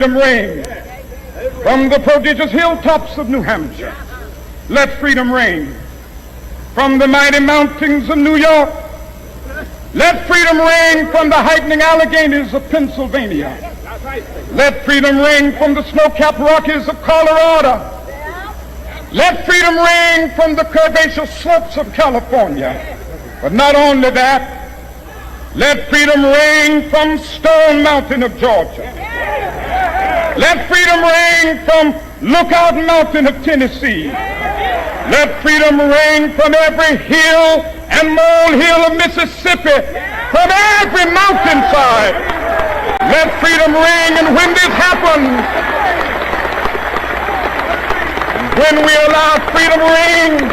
freedom ring from the prodigious hilltops of New Hampshire. Let freedom ring from the mighty mountains of New York. Let freedom ring from the heightening Alleghenies of Pennsylvania. Let freedom ring from the snow-capped Rockies of Colorado. Let freedom ring from the curvaceous slopes of California. But not only that, let freedom ring from Stone Mountain of Georgia. Let freedom ring from Lookout Mountain of Tennessee. Let freedom ring from every hill and molehill of Mississippi, from every mountainside. Let freedom ring, and when this happens, when we allow freedom ring,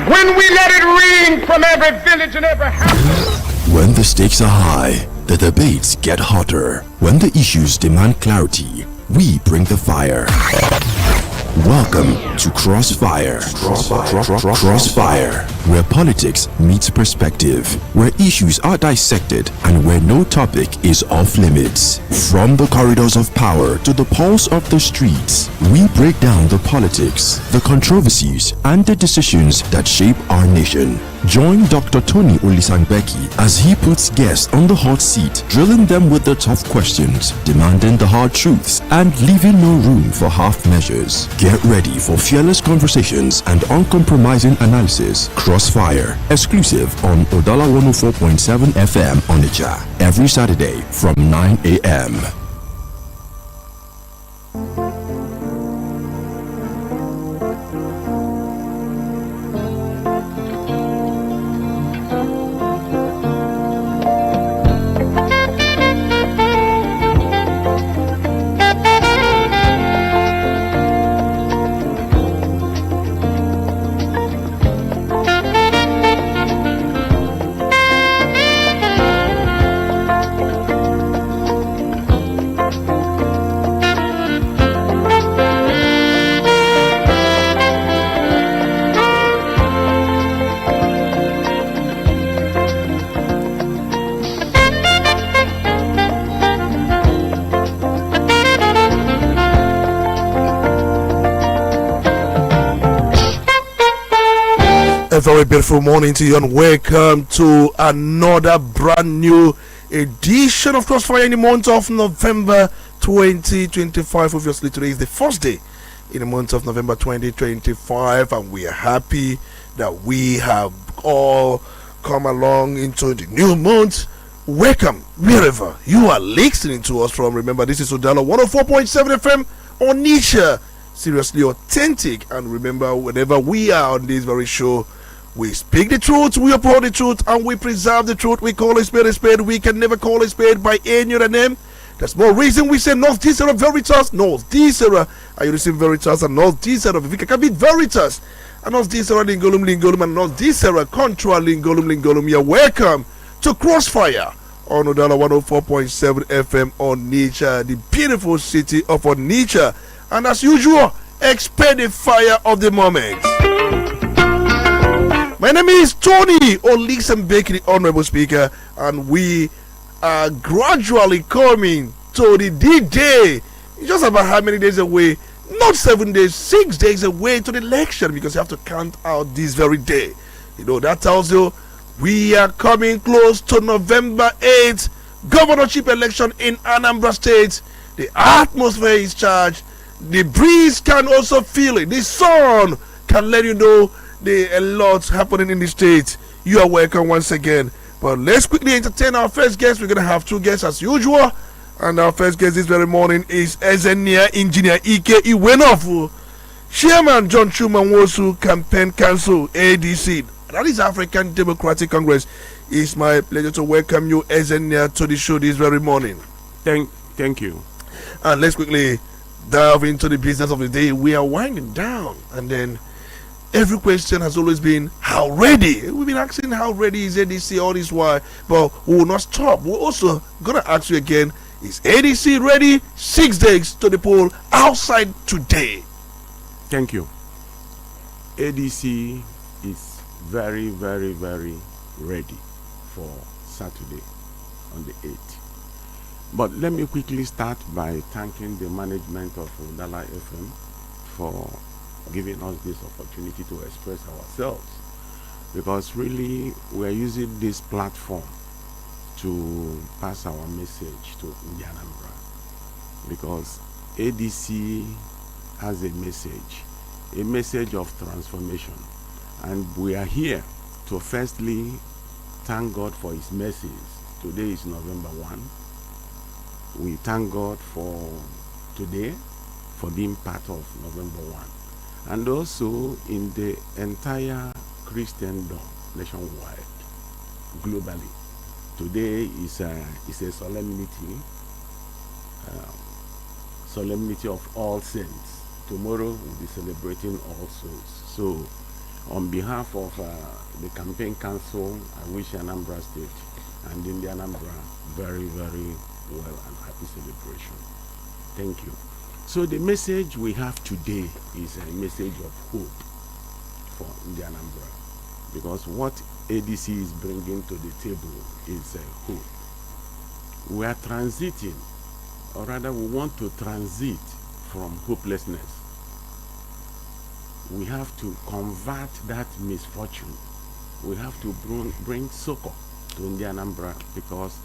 when we let it ring from every village and every house. When the stakes are high, the debates get hotter. When the issues demand clarity, we bring the fire. Welcome to Crossfire. Crossfire, where politics meets perspective, where issues are dissected, and where no topic is off limits. From the corridors of power to the pulse of the streets, we break down the politics, the controversies, and the decisions that shape our nation. Join Dr. Tony Olisa Mbeki as he puts guests on the hot seat, drilling them with the tough questions, demanding the hard truths, and leaving no room for half measures. Get ready for fearless conversations and uncompromising analysis. Crossfire, exclusive on Udala 104.7 FM Onitsha, every Saturday from 9 a.m. A very beautiful morning to you, and welcome to another brand new edition of Crossfire in the month of November 2025. Obviously, today is the first day in the month of November 2025, and we are happy that we have all come along into the new month. Welcome wherever you are listening to us from. Remember, this is Udala 104.7 FM Onitsha, seriously authentic. And remember, whenever we are on this very show, we speak the truth, we uphold the truth, and we preserve the truth. We call a spade a spade. We can never call a spade by any other name. That's more reason we say North Dissera Veritas, North Dissera. Are you receiving Veritas and North Dissera? If you can be Veritas and North Dissera Lingolum Lingolum and North Dissera Contra Lingolum Lingolum. You're welcome to Crossfire on Udala 104.7 FM Onitsha, the beautiful city of Onitsha. And as usual, expect the fire of the moment. My name is Tony Olisa Mbeki, the Honorable Speaker, and we are gradually coming to the D-Day. It's just about how many days away? Not 7 days, 6 days away to the election, because you have to count out this very day. You know, that tells you we are coming close to November 8th, governorship election in Anambra State. The atmosphere is charged. The breeze can also feel it. The sun can let you know there are a lot happening in the state. You are welcome once again. But let's quickly entertain our first guest. We're going to have two guests as usual. And our first guest this very morning is Engineer Ike Iwenofu, Chairman John Truman Wosu Campaign Council, ADC. That is African Democratic Congress. It's my pleasure to welcome you, Engineer, to the show this very morning. Thank you. And let's quickly dive into the business of the day. We are winding down, and then every question has always been, how ready? We've been asking how ready is ADC all this while, but we will not stop. We're also going to ask you again, is ADC ready? 6 days to the poll outside today. Thank you. ADC is very, very, very ready for Saturday on the 8th. But let me quickly start by thanking the management of Udala FM for giving us this opportunity to express ourselves, because really we're using this platform to pass our message to Anambra, because ADC has a message of transformation, and we are here to firstly thank God for his message. Today is November 1. We thank God for today, for being part of November 1, and also in the entire Christendom nationwide, globally. Today is a solemnity of all saints. Tomorrow we'll be celebrating all souls. So on behalf of the campaign council, I wish Anambra State and Indian Anambra very, very well and happy celebration. Thank you. So the message we have today is a message of hope for Indian Anambra, because what ADC is bringing to the table is hope. We are transiting, or rather we want to transit from hopelessness. We have to convert that misfortune. We have to bring succor to Indian Anambra, because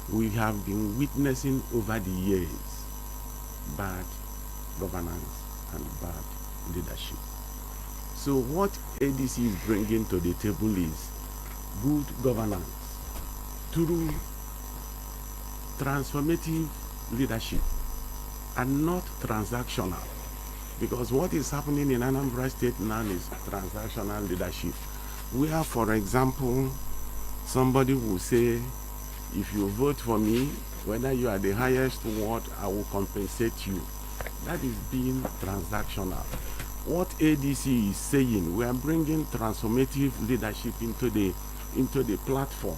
we have been witnessing over the years bad governance and bad leadership. So what ADC is bringing to the table is good governance through transformative leadership and not transactional, because what is happening in Anambra State now is transactional leadership, where, for example, somebody will say, if you vote for me, whether you are the highest ward, I will compensate you. That is being transactional. What ADC is saying, we are bringing transformative leadership into the platform.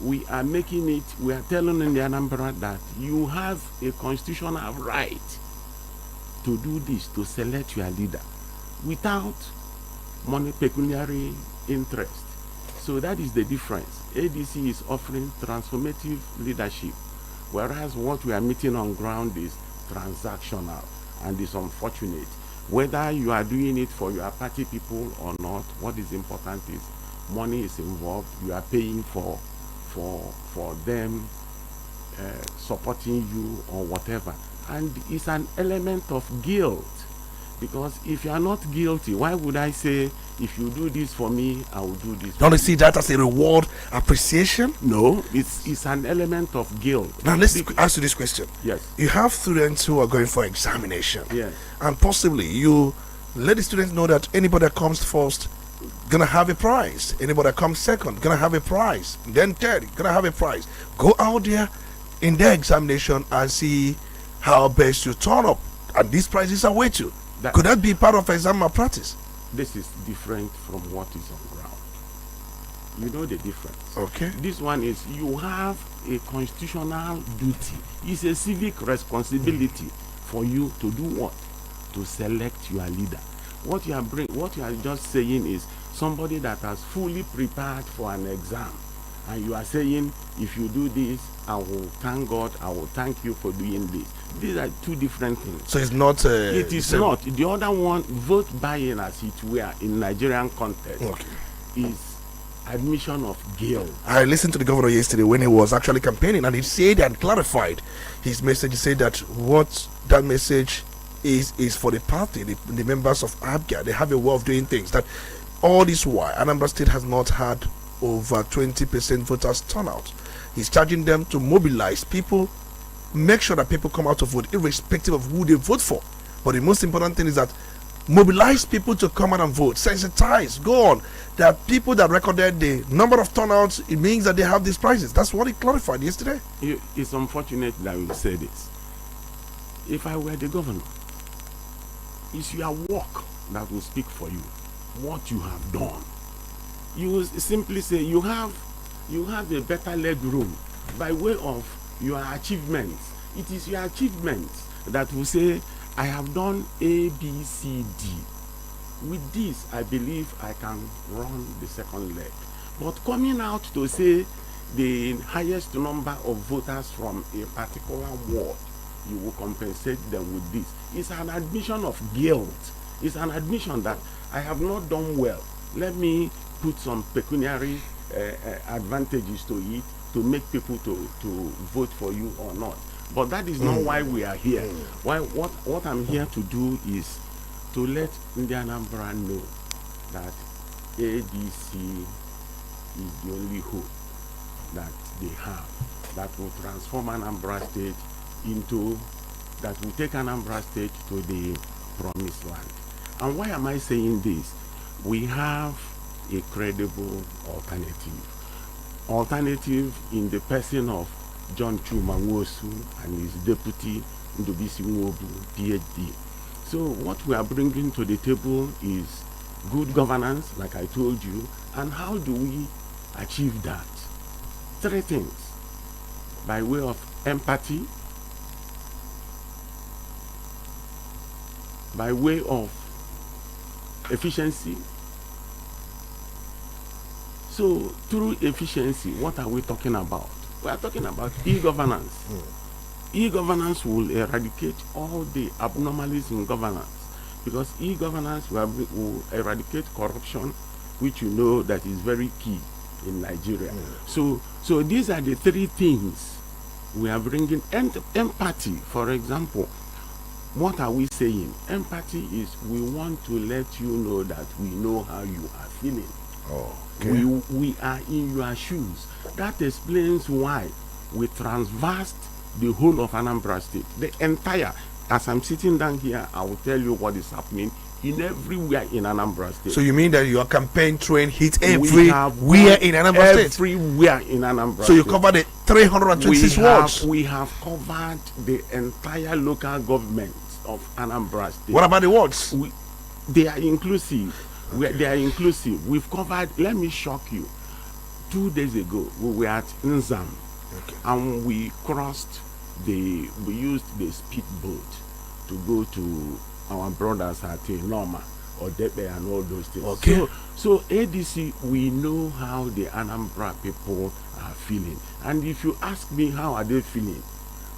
We are making it, we are telling in the Anambra that you have a constitutional right to do this, to select your leader without money pecuniary interest. So that is the difference. ADC is offering transformative leadership, whereas what we are meeting on ground is transactional, and it's unfortunate. Whether you are doing it for your party people or not, what is important is money is involved. You are paying for them supporting you or whatever, and it's an element of guilt, because if you are not guilty, why would I say, if you do this for me, I will do this? Don't you see that as a reward appreciation? No, it's an element of guilt. Now let's ask you this question. Yes. You have students who are going for examination. Yes. And possibly you let the students know that anybody that comes first gonna have a prize. Anybody that comes second gonna have a prize. Then third gonna have a prize. Go out there in their examination and see how best you turn up, and these prizes await you. Could that be part of exam malpractice? This is different from what is on ground. You know the difference. Okay. This one is, you have a constitutional duty. It's a civic responsibility for you to do what? To select your leader. What you are just saying is somebody that has fully prepared for an exam, and you are saying, if you do this, I will thank God, I will thank you for doing this. These are two different things. So it's not it is not. The other one, vote buying as it were in Nigerian context, okay, is admission of guilt. I listened to the governor yesterday when he was actually campaigning, and he said and clarified his message. He said that what that message is for the party, the members of ABGA. They have a way of doing things. That all this while, Anambra State has not had over 20% voters turnout. He's charging them to mobilize people, make sure that people come out to vote, irrespective of who they vote for. But the most important thing is that mobilize people to come out and vote, sensitize, go on. There are people that recorded the number of turnouts. It means that they have these prizes. That's what he clarified yesterday. It's unfortunate that you say this. If I were the governor, it's your work that will speak for you, what you have done. You will simply say you have a better leg room by way of your achievements. It is your achievements that will say, I have done A, B, C, D. With this, I believe I can run the second leg. But coming out to say, the highest number of voters from a particular ward, you will compensate them with this. It's an admission of guilt. It's an admission that I have not done well. Let me put some pecuniary advantages to it to make people to vote for you or not. But that is not why we are here. What I'm here to do is to let Anambra know that ADC is the only hope that they have that will transform Anambra State into, that will take Anambra State to the promised land. And why am I saying this? We have a credible alternative in the person of John Chuma Nwosu and his deputy Ndubisi Nwobu, PhD. So what we are bringing to the table is good governance, like I told you. And how do we achieve that? 3 things: by way of empathy, by way of efficiency. So through efficiency, what are we talking about? We are talking about e-governance. E-governance will eradicate all the abnormalities in governance, because e-governance will eradicate corruption, which you know that is very key in Nigeria. So these are the 3 things we are bringing. Empathy, for example. What are we saying? Empathy is we want to let you know that we know how you are feeling. We are in your shoes. That explains why we transversed the whole of Anambra State. The entire, as I'm sitting down here, I will tell you what is happening in everywhere in Anambra State. So you mean that your campaign train hit everywhere in Anambra State? Everywhere in Anambra State. So you covered the 326 wards. We have covered the entire local government of Anambra State. What about the wards? They are inclusive. They are inclusive. We've covered, let me shock you. 2 days ago, we were at Nzam, and we used the speedboat to go to our brothers at Norma or Depe and all those things. So ADC, we know how the Anambra people are feeling. And if you ask me how are they feeling,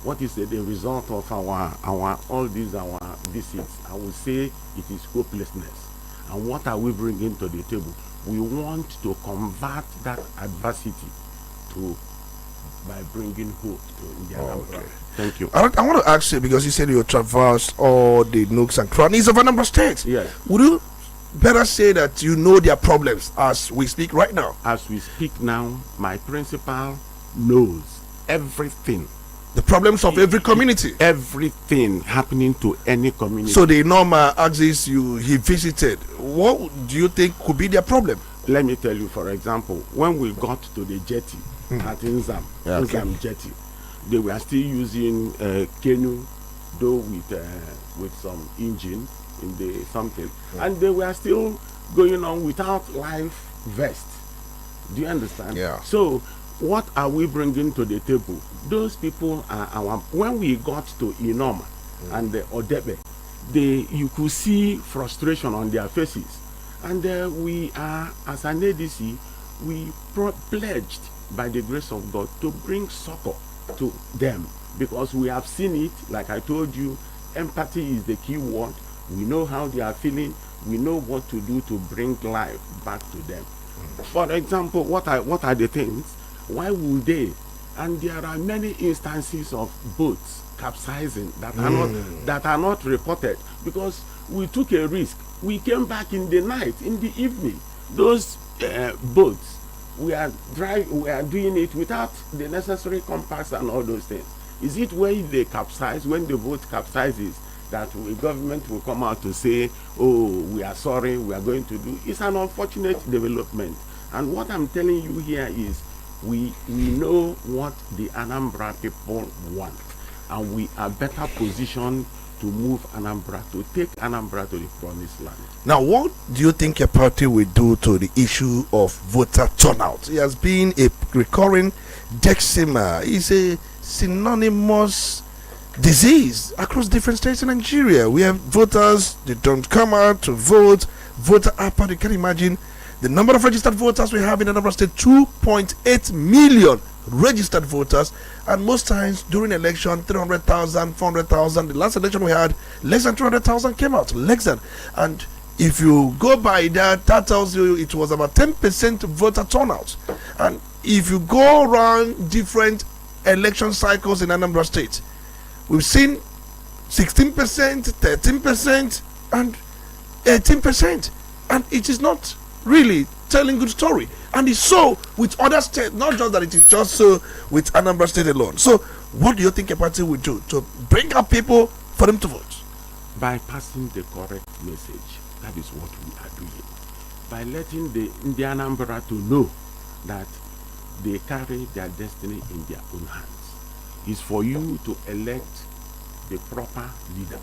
what is the result of all these visits, I would say it is hopelessness. And what are we bringing to the table? We want to convert that adversity by bringing hope to Indiana. Thank you. I want to ask you, because you said you traversed all the nooks and crannies of Anambra State. Yes. Would you better say that you know their problems as we speak right now? As we speak now, my principal knows everything. The problems of every community. Everything happening to any community. So the normal axis he visited, what do you think could be their problem? Let me tell you, for example, when we got to the jetty at Nzam, Nzam jetty, they were still using canoe, though with some engine in the something, and they were still going on without life vest. Do you understand? Yeah. So what are we bringing to the table? Those people are our. When we got to Inoma and the Odebe, you could see frustration on their faces, and we are, as an ADC, we pledged by the grace of God to bring succor to them, because we have seen it. Like I told you, empathy is the key word. We know how they are feeling. We know what to do to bring life back to them. For example, what are the things? Why would they? And there are many instances of boats capsizing that are not reported, because we took a risk. We came back in the night, in the evening. Those boats, we are doing it without the necessary compass and all those things. Is it when they capsize, when the boat capsizes, that the government will come out to say, oh, we are sorry, we are going to do? It's an unfortunate development. And what I'm telling you here is, we know what the Anambra people want, and we are better positioned to move Anambra, to take Anambra to the promised land. Now, what do you think your party will do to the issue of voter turnout? It has been a recurring deximer. It's a synonymous disease across different states in Nigeria. We have voters, they don't come out to vote. Voter apathy, you can imagine The number of registered voters we have in Anambra State, 2.8 million registered voters, and most times during election, 300,000, 400,000. The last election we had, less than 200,000 came out, less than. And if you go by that, that tells you it was about 10% voter turnout. And if you go around different election cycles in Anambra State, we've seen 16%, 13%, and 18%. And it is not really telling good story. And it's so with other states, not just that it is just so with Anambra State alone. So what do you think a party will do to bring up people for them to vote? By passing the correct message. That is what we are doing. By letting the Anambra to know that they carry their destiny in their own hands. It's for you to elect the proper leader.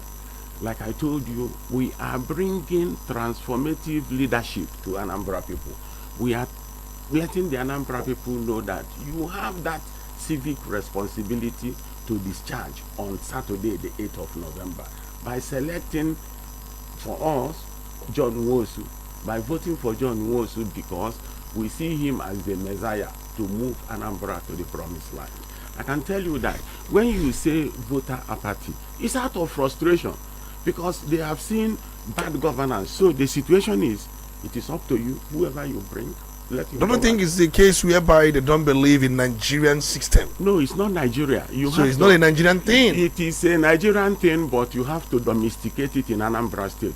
Like I told you, we are bringing transformative leadership to Anambra people. We are letting the Anambra people know that you have that civic responsibility to discharge on Saturday, the 8th of November, by selecting for us John Nwosu, by voting for John Nwosu, because we see him as the Messiah to move Anambra to the promised land. I can tell you that when you say voter apathy, it's out of frustration, because they have seen bad governance. So the situation is, it is up to you, whoever you bring. Let him. Don't think it's the case whereby they don't believe in Nigerian system. No, it's not Nigeria. So it's not a Nigerian thing. It is a Nigerian thing, but you have to domesticate it in Anambra State,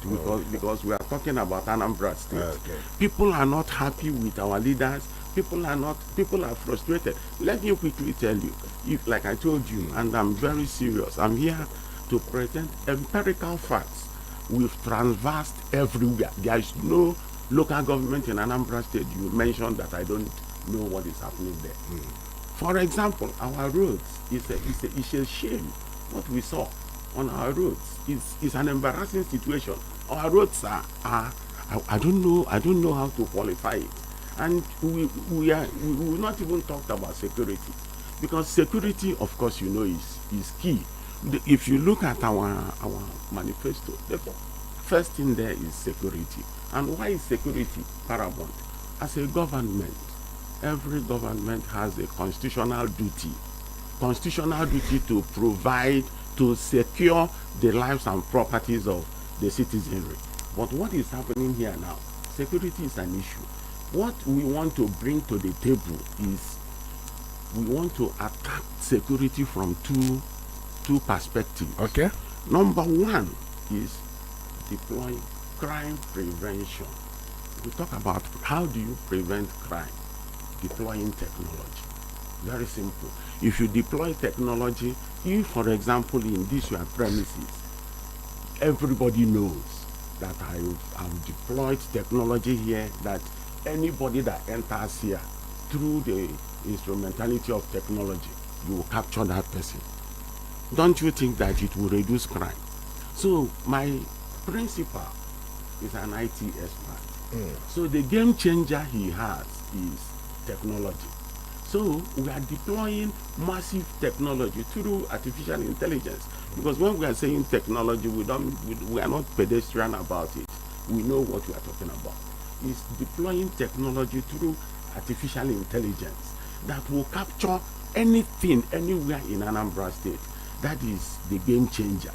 because we are talking about Anambra State. Okay. People are not happy with our leaders. People are frustrated. Let me quickly tell you, like I told you, and I'm very serious, I'm here to present empirical facts. We've transversed everywhere. There is no local government in Anambra State you mentioned that I don't know what is happening there. For example, our roads is a shame. What we saw on our roads is an embarrassing situation. Our roads are I don't know how to qualify it. And we will not even talk about security, because security, of course, you know, is key. If you look at our manifesto, the first thing there is security. And why is security paramount? As a government, every government has a constitutional duty to provide, to secure the lives and properties of the citizenry. But what is happening here now? Security is an issue. What we want to bring to the table is we want to attack security from two perspectives. Okay. Number one is deploying crime prevention. We talk about how do you prevent crime? Deploying technology. Very simple. If you deploy technology, if, for example, in this your premises, everybody knows that I have deployed technology here, that anybody that enters here through the instrumentality of technology, you will capture that person. Don't you think that it will reduce crime? So my principal is an IT expert. So the game changer he has is technology. So we are deploying massive technology through artificial intelligence, because when we are saying technology, we are not pedestrian about it. We know what we are talking about. It's deploying technology through artificial intelligence that will capture anything anywhere in Anambra State. That is the game changer,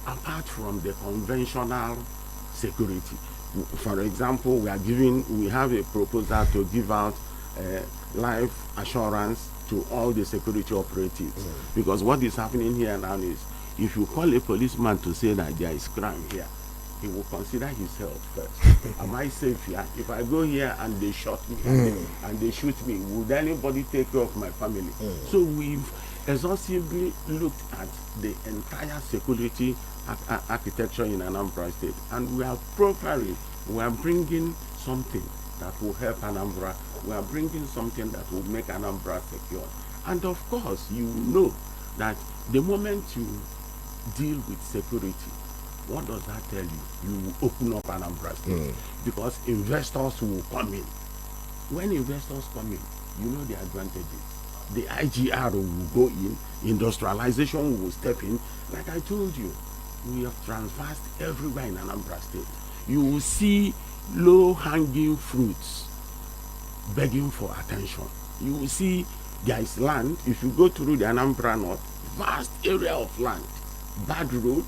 apart from the conventional security. For example, we have a proposal to give out life assurance to all the security operatives, because what is happening here now is, if you call a policeman to say that there is crime here, he will consider his health first. Am I safe here? If I go here and they shot me and they shoot me, would anybody take care of my family? So we've exhaustively looked at the entire security architecture in Anambra State, and we are profiling, we are bringing something that will help Anambra, we are bringing something that will make Anambra secure. And of course, you know that the moment you deal with security, what does that tell you? You open up Anambra State, because investors will come in. When investors come in, you know the advantages. The IGR will go in, industrialization will step in. Like I told you, we have transversed everywhere in Anambra State. You will see low-hanging fruits begging for attention. You will see there is land. If you go through the Anambra North, vast area of land, bad road,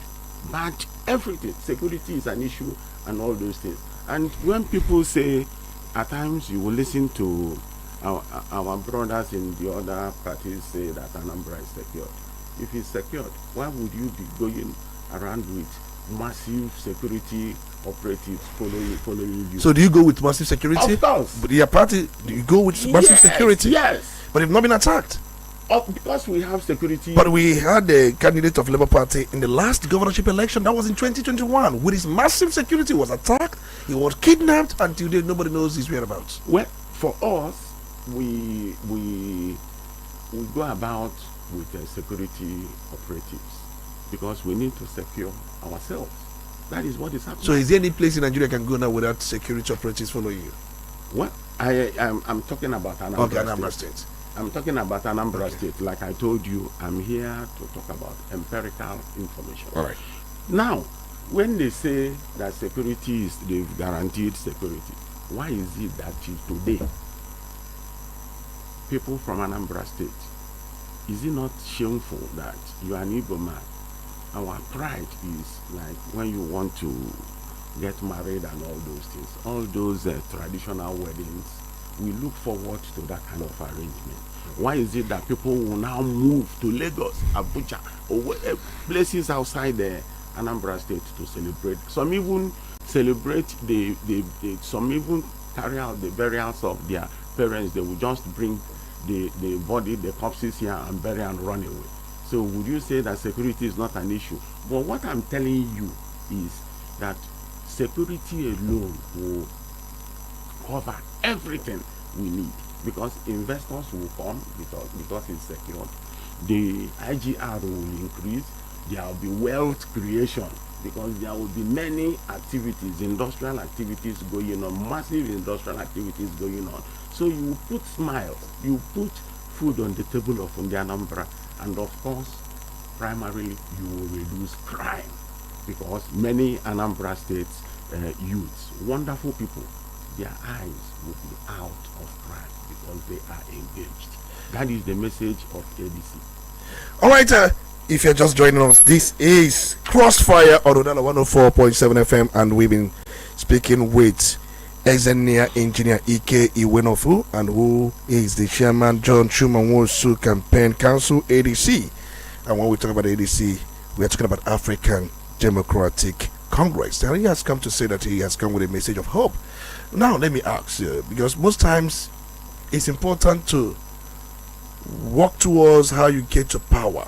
bad everything. Security is an issue and all those things. And when people say, at times you will listen to our brothers in the other parties say that Anambra is secured. If it's secured, why would you be going around with massive security operatives following you? So do you go with massive security? Of course. But your party, do you go with massive security? Yes. But you've not been attacked. Because we have security. But we had a candidate of Labour Party in the last governorship election, that was in 2021, with his massive security, was attacked, he was kidnapped, until today nobody knows his whereabouts. Well, for us, we go about with security operatives because we need to secure ourselves. That is what is happening. So is there any place in Nigeria can go now without security operatives following you? Well, I'm talking about Anambra Okay, Anambra State. I'm talking about Anambra State. Like I told you, I'm here to talk about empirical information. All right. Now, when they say that security is, they've guaranteed security, why is it that today, people from Anambra State, is it not shameful that you are an Igbo man? Our pride is like when you want to get married and all those things, all those traditional weddings, we look forward to that kind of arrangement. Why is it that people will now move to Lagos, Abuja, or places outside the Anambra State to celebrate? Some even celebrate some even carry out the burials of their parents. They will just bring the body, the corpses here and bury and run away. So would you say that security is not an issue? But what I'm telling you is that security alone will cover everything we need, because investors will come because it's secured. The IGR will increase. There will be wealth creation because there will be many activities, industrial activities going on, massive industrial activities going on. So you put smiles, you put food on the table of Anambra, and of course, primarily you will reduce crime, because many Anambra States youths, wonderful people, their eyes will be out of crime because they are engaged. That is the message of ABC. All right, if you're just joining us, this is Crossfire on Udala 104.7 FM, and we've been speaking with engineer Ike Iwenofu, and who is the chairman John Chumanwosu Campaign Council ADC. And when we talk about ADC, we are talking about African Democratic Congress, and he has come to say that he has come with a message of hope. Now let me ask you, because most times it's important to work towards how you get to power.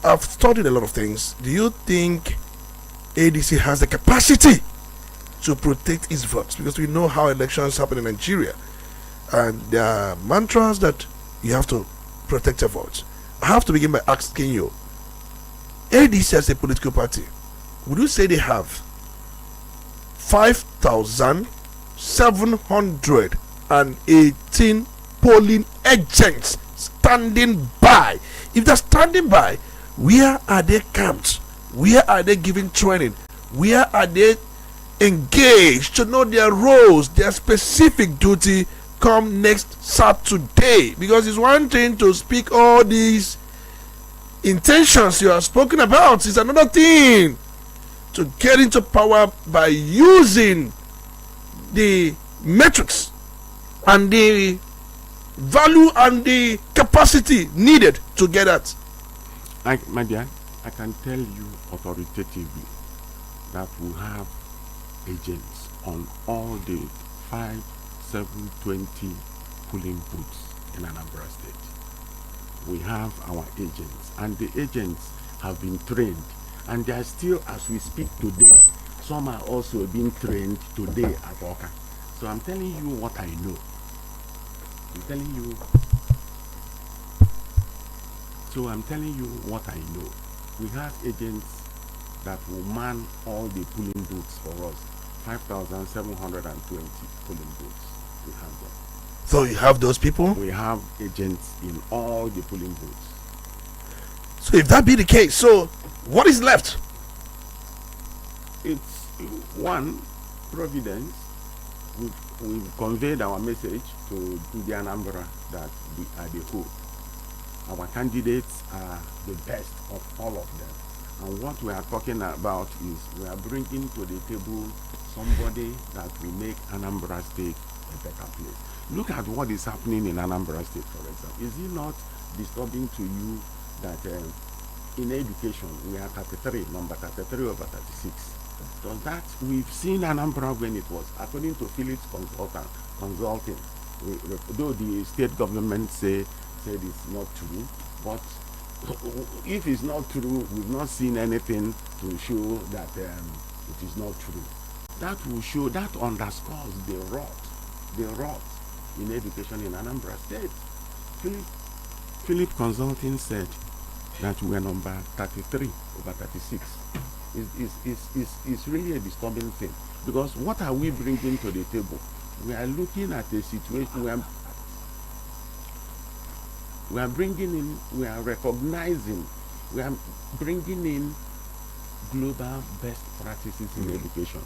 I've studied a lot of things. Do you think ADC has the capacity to protect its votes? Because we know how elections happen in Nigeria, and there are mantras that you have to protect your votes. I have to begin by asking you, ADC as a political party, would you say they have 5,718 polling agents standing by? If they're standing by, where are they camped? Where are they giving training? Where are they engaged to know their roles, their specific duty come next Saturday? Because it's one thing to speak all these intentions you have spoken about, it's another thing to get into power by using the metrics and the value and the capacity needed to get that. My dear, I can tell you authoritatively that we have agents on all the 5,720 polling booths in Anambra State. We have our agents, and the agents have been trained, and they are still, as we speak today, some are also being trained today at Oka. So I'm telling you what I know. I'm telling you what I know. We have agents that will man all the polling booths for us. 5,720 polling booths. We have them. So you have those people? We have agents in all the polling booths. So if that be the case, so what is left? It's one, Providence, we've conveyed our message to the Anambra that we are the hope. Our candidates are the best of all of them. And what we are talking about is we are bringing to the table somebody that will make Anambra State a better place. Look at what is happening in Anambra State, for example. Is it not disturbing to you that in education we are 33, number 33 over 36? So that we've seen Anambra when it was, according to Phillips Consulting, though the state government said it's not true, but if it's not true, we've not seen anything to show that it is not true. That will show, that underscores the rot in education in Anambra State. Philip Consulting said that we are number 33 over 36. It's really a disturbing thing, because what are we bringing to the table? We are looking at a situation we are bringing in, we are recognizing, we are bringing in global best practices in education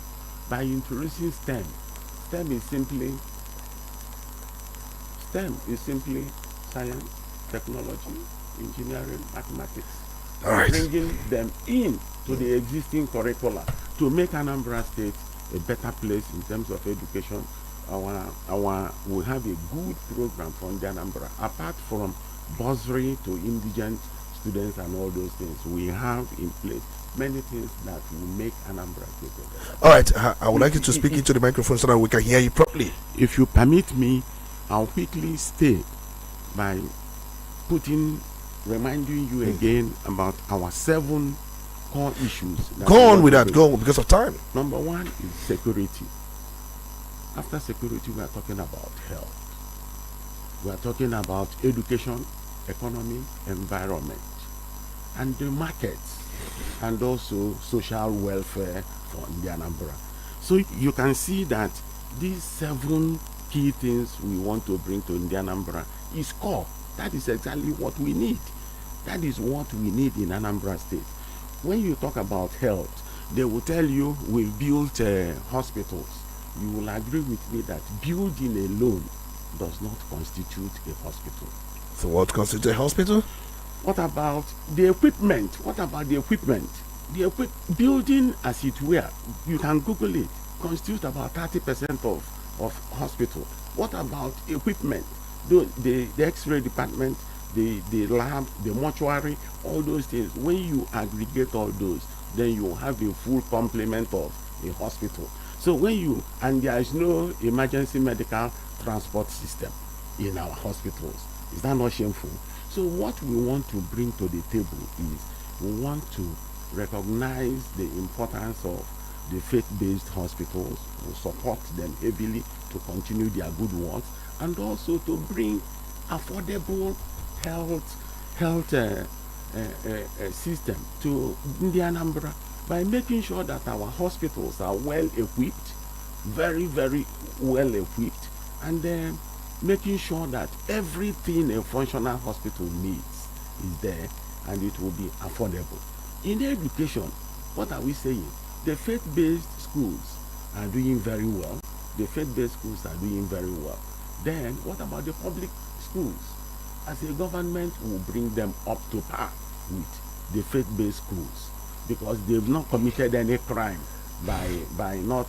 by introducing STEM. STEM is simply science, technology, engineering, mathematics. All right. Bringing them in to the existing curricula to make Anambra State a better place in terms of education. We have a good program from the Anambra. Apart from bursary to indigent students and all those things, we have in place many things that will make Anambra State better. All right, I would like you to speak into the microphone so that we can hear you properly. If you permit me, I'll quickly stay by reminding you again about our 7 core issues. Go on with that, go on, because of time. Number 1 is security. After security, we are talking about health. We are talking about education, economy, environment, and the markets, and also social welfare for the Anambra. So you can see that these 7 key things we want to bring to the Anambra is core. That is exactly what we need. That is what we need in Anambra State. When you talk about health, they will tell you we'll build hospitals. You will agree with me that building alone does not constitute a hospital. So what constitutes a hospital? What about the equipment? Building, as it were, you can Google it, constitutes about 30% of hospital. What about equipment? The X-ray department, the lab, the mortuary, all those things. When you aggregate all those, then you have a full complement of a hospital. So and there is no emergency medical transport system in our hospitals. Is that not shameful? So what we want to bring to the table is we want to recognize the importance of the faith-based hospitals, to support them heavily to continue their good work, and also to bring affordable health system to the Anambra by making sure that our hospitals are well equipped, very, very well equipped, and then making sure that everything a functional hospital needs is there and it will be affordable. In education, what are we saying? The faith-based schools are doing very well. Then what about the public schools? As a government, we will bring them up to par with the faith-based schools, because they've not committed any crime by not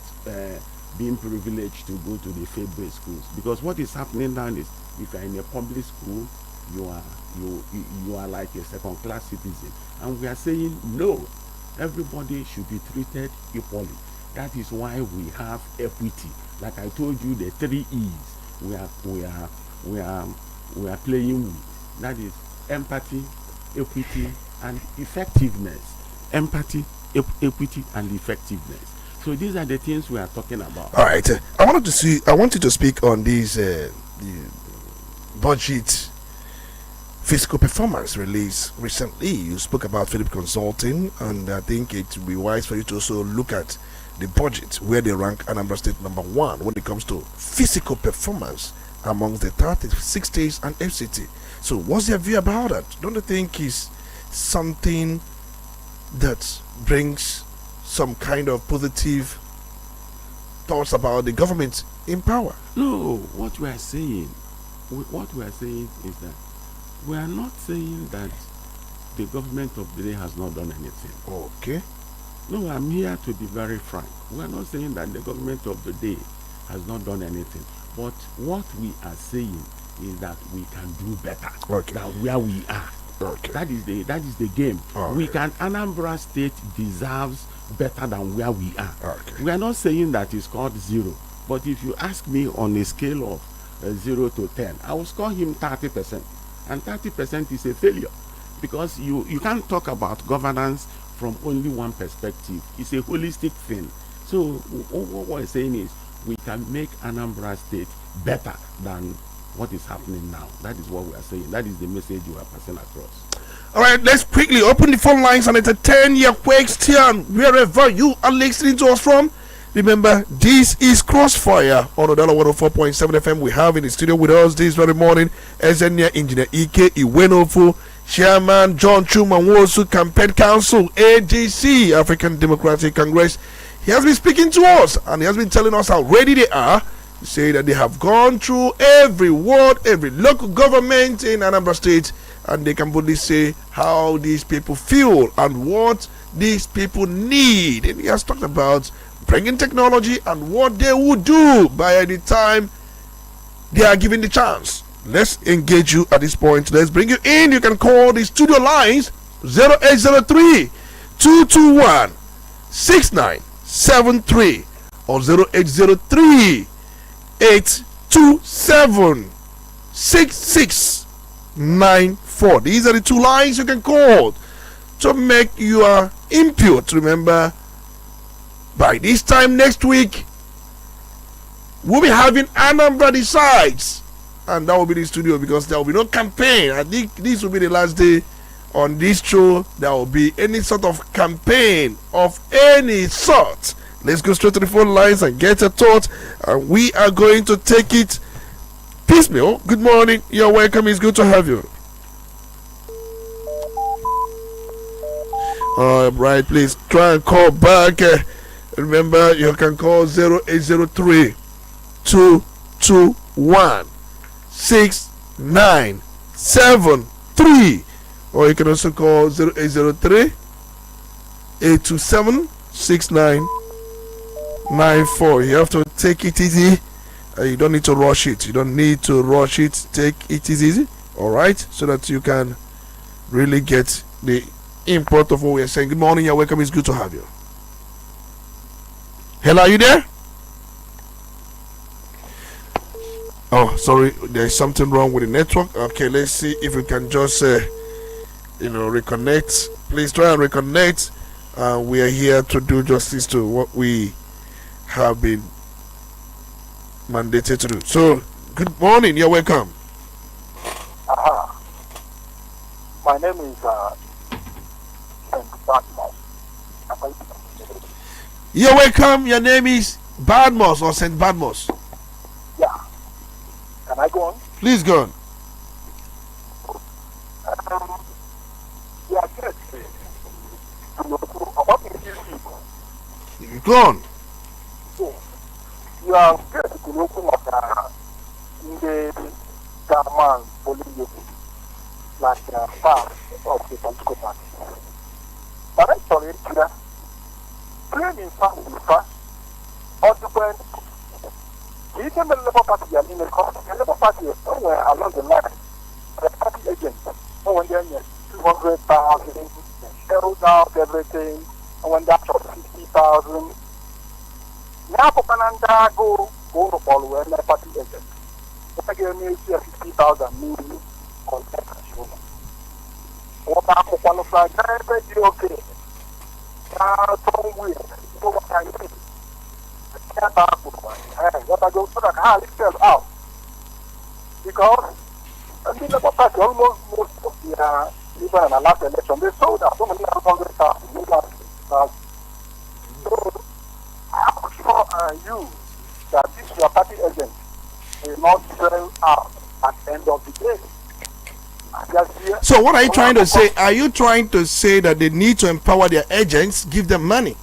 being privileged to go to the faith-based schools. Because what is happening now is, if you're in a public school, you are like a second-class citizen, and we are saying no. Everybody should be treated equally. That is why we have equity. Like I told you, the 3 E's we are playing with. That is empathy, equity, and effectiveness. Empathy, equity, and effectiveness. So these are the things we are talking about. All right. I want you to speak on these the budget fiscal performance release recently. You spoke about Philip Consulting, and I think it would be wise for you to also look at the budget, where they rank Anambra State number 1 when it comes to physical performance amongst the 36 states and FCT. So what's your view about that? Don't you think it's something that brings some kind of positive thoughts about the government in power. No, what we are saying is that we are not saying that the government of the day has not done anything. Okay. No, I'm here to be very frank. We are not saying that the government of the day has not done anything. But what we are saying is that we can do better than where we are. Okay. That is the game. Okay. Anambra State deserves better than where we are. Okay. We are not saying that it's called 0. But if you ask me on a scale of 0 to 10, I will score him 30%. And 30% is a failure. Because you can't talk about governance from only one perspective. It's a holistic thing. So what we're saying is we can make Anambra State better than what is happening now. That is what we are saying. That is the message we are passing across. All right, let's quickly open the phone lines and it's a 10-year question wherever you are listening to us from. Remember, this is Crossfire on Udala 104.7 FM. We have in the studio with us this very morning Engineer Ike Iwenofu, Chairman John Chumanwosu, Campaign Council, ADC, African Democratic Congress. He has been speaking to us and he has been telling us how ready they are. He say that they have gone through every ward, every local government in Anambra State, and they can boldly say how these people feel and what these people need. And he has talked about bringing technology and what they would do by the time they are given the chance. Let's engage you at this point. Let's bring you in. You can call the studio lines 0803 221 6973 or 0803 827 6694. These are the two lines you can call to make your input. Remember, by this time next week, we'll be having Anambra Decides, and that will be the studio because there will be no campaign. I think this will be the last day on this show. There will be any sort of campaign of any sort. Let's go straight to the phone lines and get a thought, and we are going to take it piecemeal. Good morning, you're welcome. It's good to have you. All right, please try and call back. Remember, you can call 0803 221 6973, or you can also call 0803 827 6994. You have to take it easy. You don't need to rush it. Take it easy, all right, so that you can really get the import of what we are saying. Good morning, you're welcome. It's good to have you. Hello, are you there? Oh, sorry, there's something wrong with the network. Okay, let's see if we can just reconnect. Please try and reconnect. We are here to do justice to what we have been mandated to do. So, good morning, you're welcome. My name is Badmos. You're welcome. Your name is Badmos or St. Badmos? Yeah. Can I go on? Please go on. Yeah, good. About these people. Go on. So, you are good to look at the German political, like part of the political party. But actually, playing in fact, or the when even the Labour Party are in the Labour Party is somewhere along the line. The party agents, when they're 200,000, held out everything, and when that's 50,000. Now, for Canada, go to follow and the party agent. If I give me 50,000 million, contact us. What I'm qualify very okay. Some weird. So what I mean? I can't talk with one. What I go to the car, it sells out. Because I mean, the party almost most of the even in the last election, they sold out so many 100,000. So I'm sure you that this your party agent will not sell out at the end of the day. So what are you trying to say? Are you trying to say that they need to empower their agents, give them money?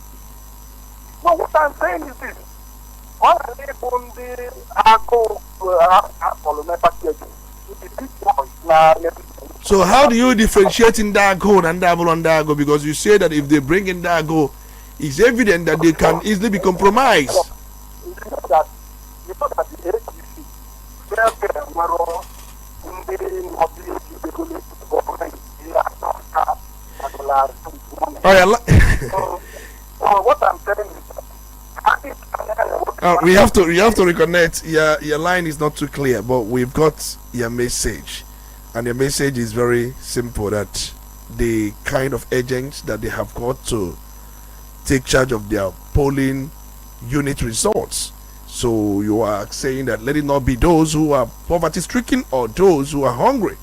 No, what I'm saying is this. So how do you differentiate in Dago and Double on Dago? Because you say that if they bring in Dago, it's evident that they can easily be compromised. What I'm saying is, we have to reconnect. Your line is not too clear, but we've got your message, and your message is very simple. That the kind of agents that they have got to take charge of their polling unit results. So you are saying that let it not be those who are poverty-stricken or those who are hungry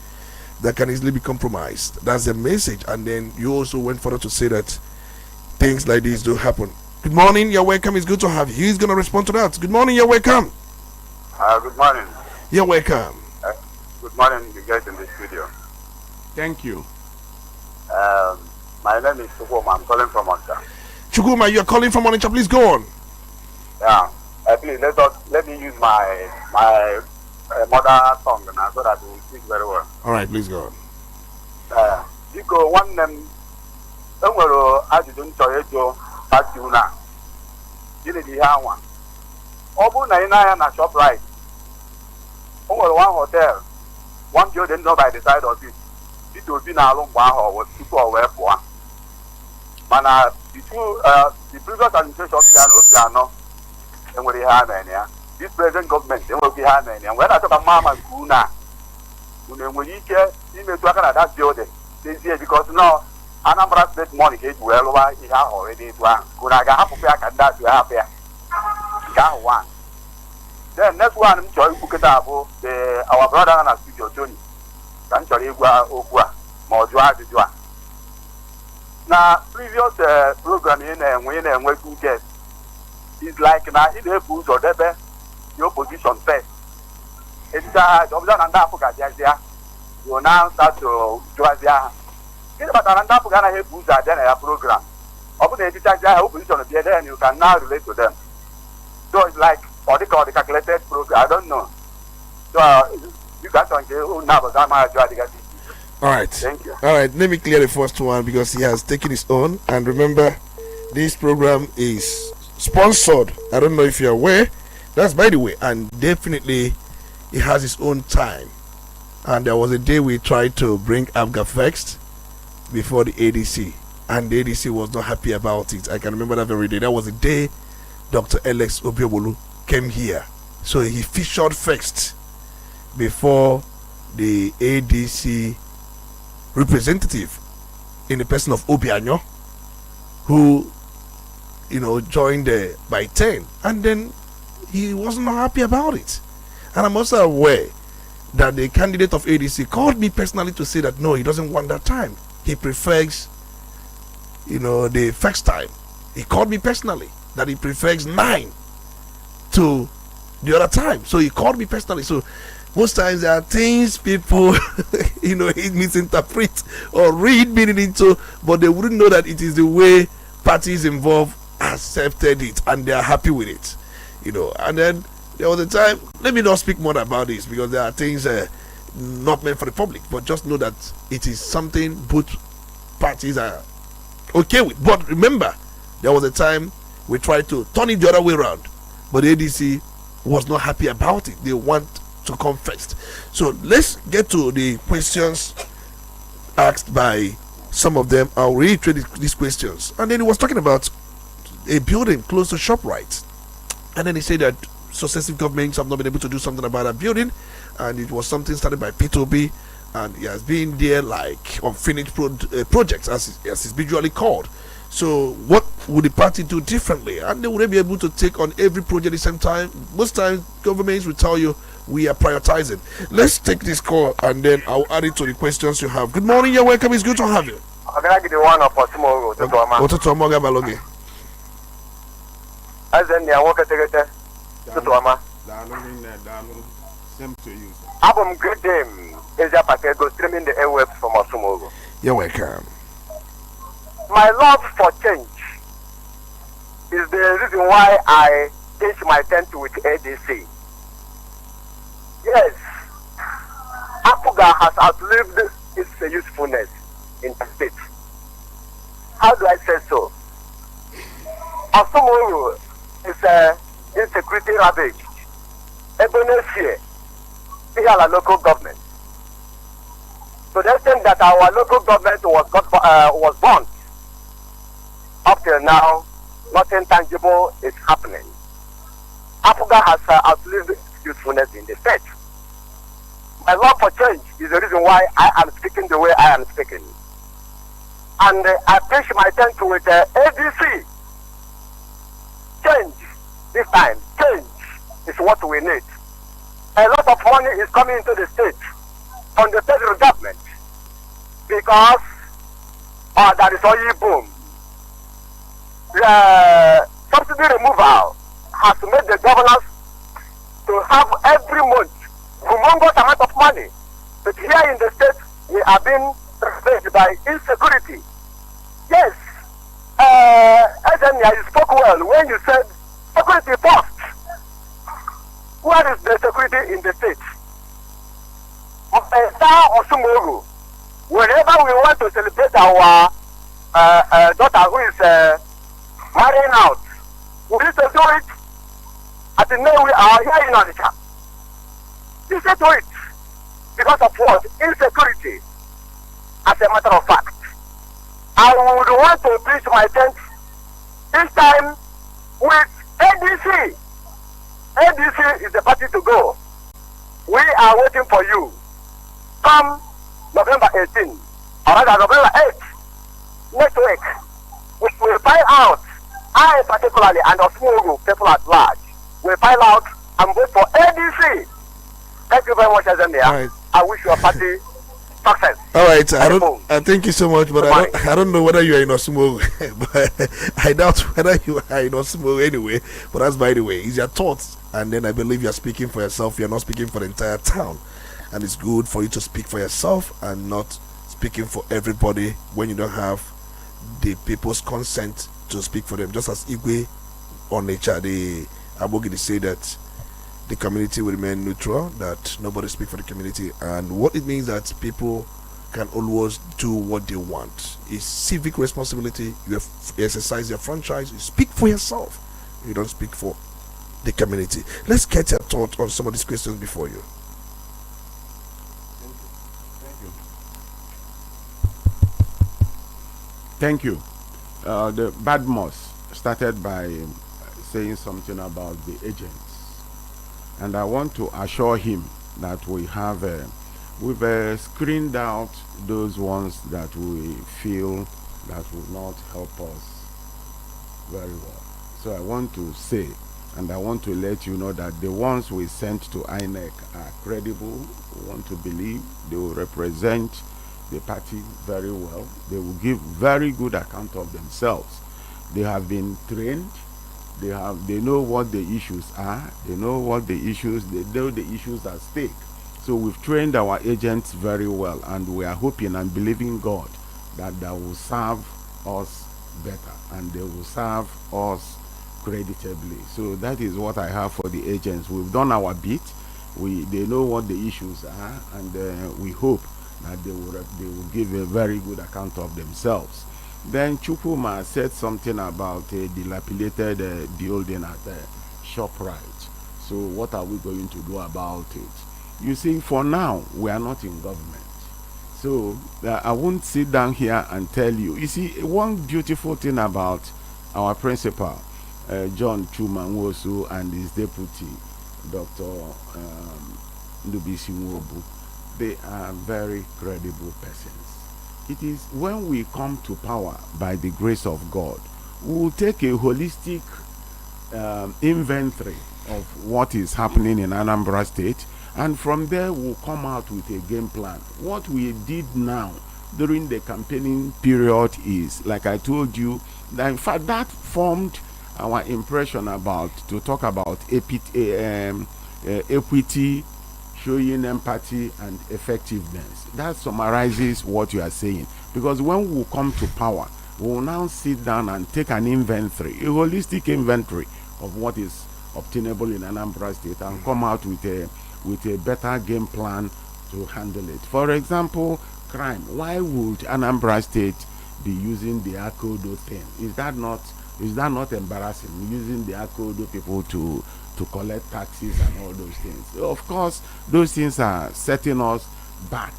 that can easily be compromised. That's the message. And then you also went further to say that things like this do happen. Good morning, you're welcome. It's good to have you. He's going to respond to that. Good morning, you're welcome. Good morning. You're welcome. Good morning, you guys in the studio. Thank you. My name is Chukuma. I'm calling from Onitsha. Chukuma, you're calling from Onitsha. Please go on. Yeah. Please let me use my mother tongue now so that we will speak very well. All right, please go on. Biko one name. Enwere ajụjụ nchọrọ ịjụ pati una gịnị dị ihe anwa ọ bụrụ na ị na-anya na ShopRite o nwere one hotel one building no by the side of it Peter Obi na-alụ mgbe ahụ tupu o wee pụọ mana the previous administration bịa na obi anọ enwere ihe ha mere ya this present government enweghị ihe ha mere ya wee na-achọba mma ama nke unu enwere ike imetụ aka na that building n'ezie because now Anambra State money ka eji wee lụwa ihe ahụ already etu ahụ ka a ga-ahapụ ya ka ndị asị hapụ ya nke ahụ one. Then next one m chọrọ ikwu kịta bụ our brother na studio Tony ka m chọrọ ịgwa okwu a ma ọ jụọ ajụjụ a na previous program ị na-enwe two guests is like na ị na-ebu ụzọ debe the opposition first ejicha ha ọbụla na ndị afọ ga-abịazịa you now start to jụazịa ha gịnị kpatara ndị apụghị anaghị ebu ụzọ abịa na ya program ọ bụ na ejichazi aha opposition bịa then you can now relate to them so it's like ọ dị calculated program I don't know so you got to nke na abụza ma ajụ adịgasị. All right. Thank you. All right, let me clear the first one because he has taken his own. And remember, this program is sponsored. I don't know if you're aware. That's by the way, and definitely he has his own time. And there was a day we tried to bring Abga first before the ADC, and the ADC was not happy about it. I can remember that very day. That was the day Dr. Alex Obiobolu came here. So he featured first before the ADC representative in the person of Obianyo, who joined by 10, and then he wasn't happy about it. And I'm also aware that the candidate of ADC called me personally to say that no, he doesn't want that time. He prefers the first time. He called me personally that he prefers 9 to the other time. So he called me personally. So most times there are things people misinterpret or read meaning into, but they wouldn't know that it is the way parties involved accepted it and they are happy with it. And then there was a time, let me not speak more about this because there are things not meant for the public, but just know that it is something both parties are okay with. But remember, there was a time we tried to turn it the other way around, but the ADC was not happy about it. They want to come first. So let's get to the questions asked by some of them. I'll reiterate these questions. And then he was talking about a building close to ShopRite, and then he said that successive governments have not been able to do something about that building, and it was something started by P2B, and he has been there like unfinished projects as it's visually called. So what would the party do differently? And they would be able to take on every project at the same time? Most times governments will tell you we are prioritizing. Let's take this call and then I'll add it to the questions you have. Good morning, you're welcome. It's good to have you. I'm going to give you one for tomorrow. As in the work together. Same to you. Album Good Game is a packet go streaming the airwaves from Osumogo. You're welcome. My love for change is the reason why I pitch my tent with ADC. Yes, Apuga has outlived its usefulness in the state. How do I say so? Asomoro is insecurity ravaged. Ebenezer, we are a local government. To the extent that our local government was born, up till now, nothing tangible is happening. Apuga has outlived its usefulness in the state. My love for change is the reason why I am speaking the way I am speaking. And I pitch my tent with ADC. Change, this time, change is what we need. A lot of money is coming into the state from the federal government because there is oil boom. The subsidy removal has made the governors to have every month humongous amount of money. But here in the state, we are being ravaged by insecurity. Yes, Edenia, you spoke well when you said security first. Where is the security in the state? Whenever we want to celebrate our daughter who is marrying out, we need to do it at the name we are here in Onitsha. You say do it because of what? Insecurity. As a matter of fact, I would want to pitch my tent this time with ADC. ADC is the party to go. We are waiting for you. Come November 18, or rather November 8, next week, we will find out, I particularly and Osmogo people at large, will find out and vote for ADC. Thank you very much, Azemia. Right. I wish your party success. All right, I thank you so much, but I don't know whether you are in Osmo, but I doubt whether you are in Osmo anyway. But that's by the way, it's your thoughts, and then I believe you are speaking for yourself. You are not speaking for the entire town, and it's good for you to speak for yourself and not speaking for everybody when you don't have the people's consent to speak for them. Just as Igwe on nature, the Abogidi say that the community will remain neutral, that nobody speak for the community, and what it means that people can always do what they want. It's civic responsibility. You exercise your franchise, you speak for yourself, you don't speak for the community. Let's get your thought on some of these questions before you. Thank you. The Badmos started by saying something about the agents, and I want to assure him that we have we've screened out those ones that we feel that will not help us very well. So I want to say, and I want to let you know that the ones we sent to INEC are credible. We want to believe they will represent the party very well. They will give very good account of themselves. They have been trained. They know what the issues are. They know what the issues. They know the issues at stake. So we've trained our agents very well, and we are hoping and believing God that they will serve us better and they will serve us creditably. So that is what I have for the agents. We've done our bit. They know what the issues are, and we hope that they will give a very good account of themselves. Then Chukuma said something about a dilapidated building at ShopRite. So what are we going to do about it? You see, for now, we are not in government. So I won't sit down here and tell you. You see, one beautiful thing about our principal, John Chuma Nwosu, and his deputy, Dr. Ndubisi Nwobu, they are very credible persons. It is when we come to power by the grace of God, we will take a holistic inventory of what is happening in Anambra State, and from there we'll come out with a game plan. What we did now during the campaigning period is, like I told you, that in fact that formed our impression to talk about equity, showing empathy and effectiveness. That summarizes what you are saying. Because when we come to power, we will now sit down and take an inventory, a holistic inventory of what is obtainable in Anambra State and come out with a better game plan to handle it. For example, crime. Why would Anambra State be using the Akodo thing? Is that not embarrassing? Using the Akodo people to collect taxes and all those things. Of course, those things are setting us back.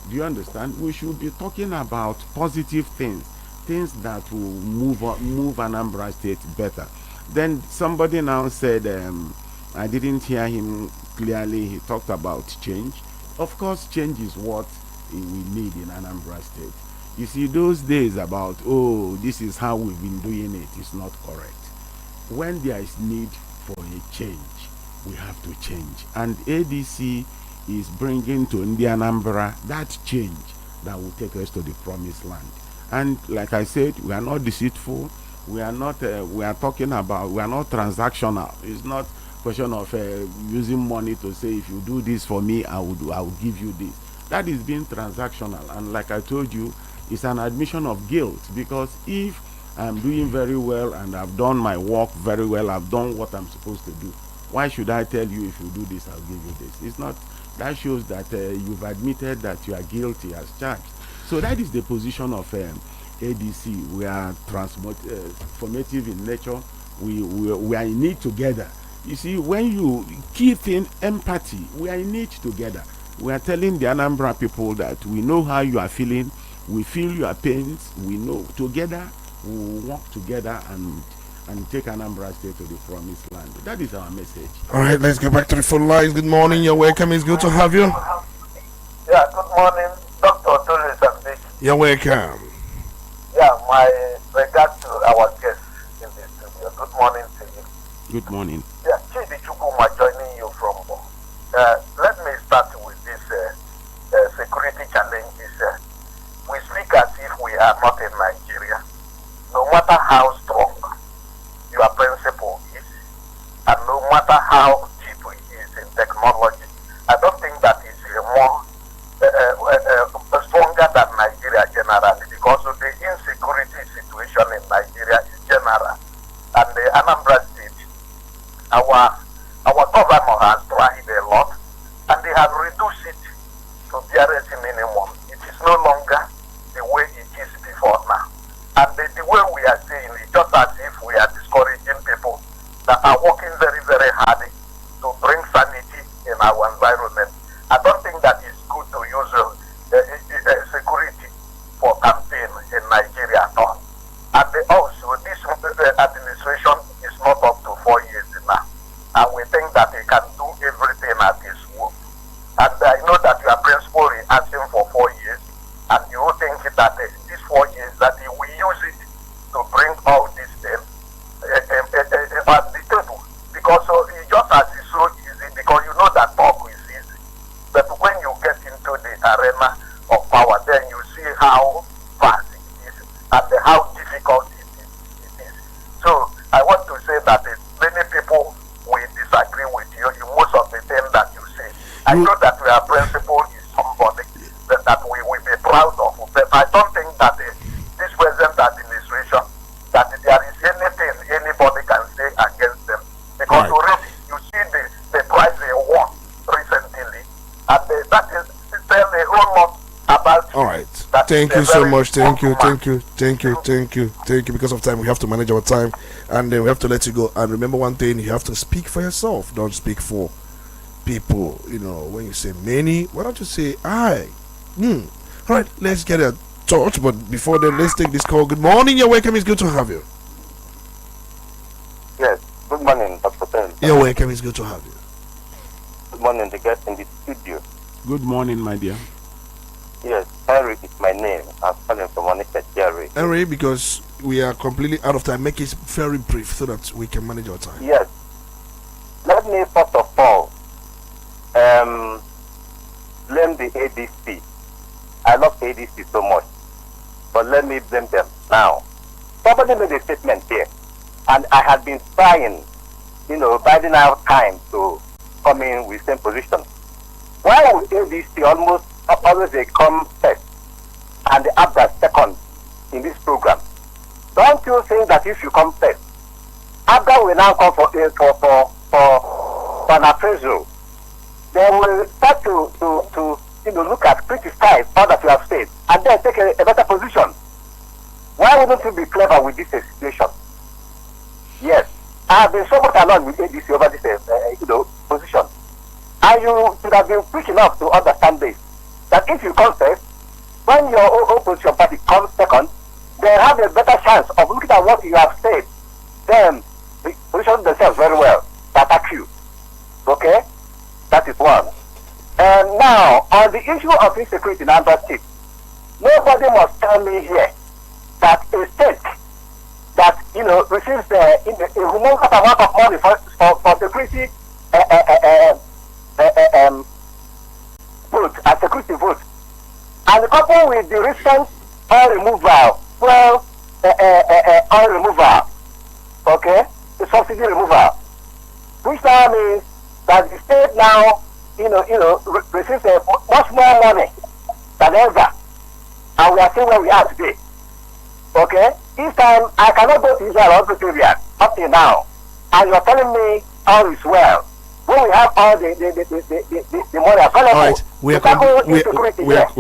Do you understand? We should be talking about positive things that will move Anambra State better. Then somebody now said, I didn't hear him clearly. He talked about change. Of course, change is what we need in Anambra State. You see, those days about, this is how we've been doing it, is not correct. When there is need for a change, we have to change. And ADC is bringing to Anambra that change that will take us to the promised land. And like I said, we are not deceitful. We are not. We are talking about. We are not transactional. It's not question of using money to say, if you do this for me, I will give you this. That is being transactional. And like I told you, it's an admission of guilt, because if I'm doing very well and I've done my work very well, I've done what I'm supposed to do, why should I tell you, if you do this, I'll give you this? It's not. That shows that you've admitted that you are guilty as charged. So that is the position of ADC. We are transformative in nature. We are in it together. You see, when you keep in empathy, we are in it together. We are telling the Anambra people that we know how you are feeling. We feel your pains. We know together we will work together and take Anambra State to the promised land. That is our message. All right, let's go back to the phone lines. Good morning. You're welcome. It's good to have you. Yeah, good morning, Dr. Olisa Mbeki. You're welcome. Yeah, my regards to our guest in the studio. Good morning to you. Good morning. Yeah, Chidi Chukuma joining you from. Let me start with this security challenges. We speak as if we are not in Nigeria. No matter how strong your principle is, and no matter how cheap it is in technology, I don't think that is more stronger than Nigeria generally, because of the insecurity situation in Nigeria in general. And the Anambra State, our governor has tried a lot, and they have reduced it to barest minimum. It is no longer the way it is before now. And the way we are saying it, just as if we are discouraging people that are working very, very hard to bring sanity in our environment. I don't think that it's good to use security for campaign in Nigeria at all. And also, this administration is not up to 4 years now. And we think that they can do everything at his will. And I know that your principal is asking for 4 years, and you think that these 4 years that he will use it to bring all this at the table. Because it's just as it's so easy, because you know that talk is easy. But when you get into the arena of power, then you see how fast it is and how difficult it is. So I want to say that many people will disagree with you in most of the things that you say. I know that your principle is somebody that we will be proud of, but I don't think that this present administration, that there is anything anybody can say against them, because already you see the price they won recently, and that is tell a whole lot about. All right. Thank you so much. Thank you. Because of time, we have to manage our time, and then we have to let you go. And remember one thing: you have to speak for yourself. Don't speak for people. You know, when you say many, why don't you say I? All right. Let's get a touch. But before then, let's take this call. Good morning. You're welcome. It's good to have you. Yes. Good morning, Dr. Ben. You're welcome. It's good to have you. Good morning, the guest in the studio. Good morning, my dear. Yes, Henry is my name. I'm calling from Onitsha, Jerry. Henry, because we are completely out of time, make it very brief so that we can manage our time. Yes. Let me first of all blame the ADC. I love ADC so much, but let me blame them now. Somebody made a statement here, and I had been trying, biding out time to come in with same position. Why would ADC always they come first and the other second in this program? Don't you think that if you come first, Abga will now come for for an appraisal, they will start to look at, criticize all that you have said, and then take a better position. Why wouldn't you be clever with this situation? Yes, I have been so much along with ADC over this position, and you should have been quick enough to understand this. That if you contest, when your opposition party comes second, they have a better chance of looking at what you have said, then position themselves very well to attack you. Okay, that is one. And now, on the issue of insecurity in Anambra State, nobody must tell me here that a state that receives a humongous amount of money for security vote, a security vote, and coupled with the recent oil removal, okay, the subsidy removal, which now means that the state now receives much more money than ever, and we are still where we are today. Okay, this time I cannot go to Israel or Pretoria up till now, and you're telling me all is well. When we have all the money available, all right, we're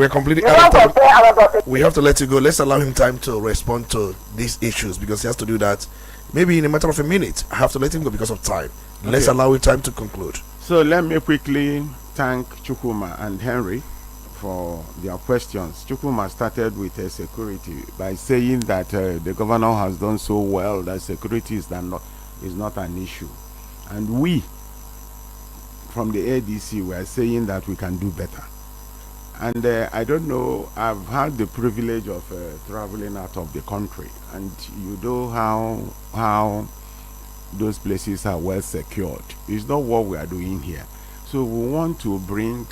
completely out of time. We have to let you go. Let's allow him time to respond to these issues because he has to do that. Maybe in a matter of a minute. I have to let him go because of time. Okay. Let's allow him time to conclude. So let me quickly thank Chukwuma and Henry for their questions. Chukwuma started with security by saying that the governor has done so well that security is not an issue, and we from the ADC we are saying that we can do better. And I don't know, I've had the privilege of traveling out of the country, and you know how those places are well secured. It's not what we are doing here. So we want to bring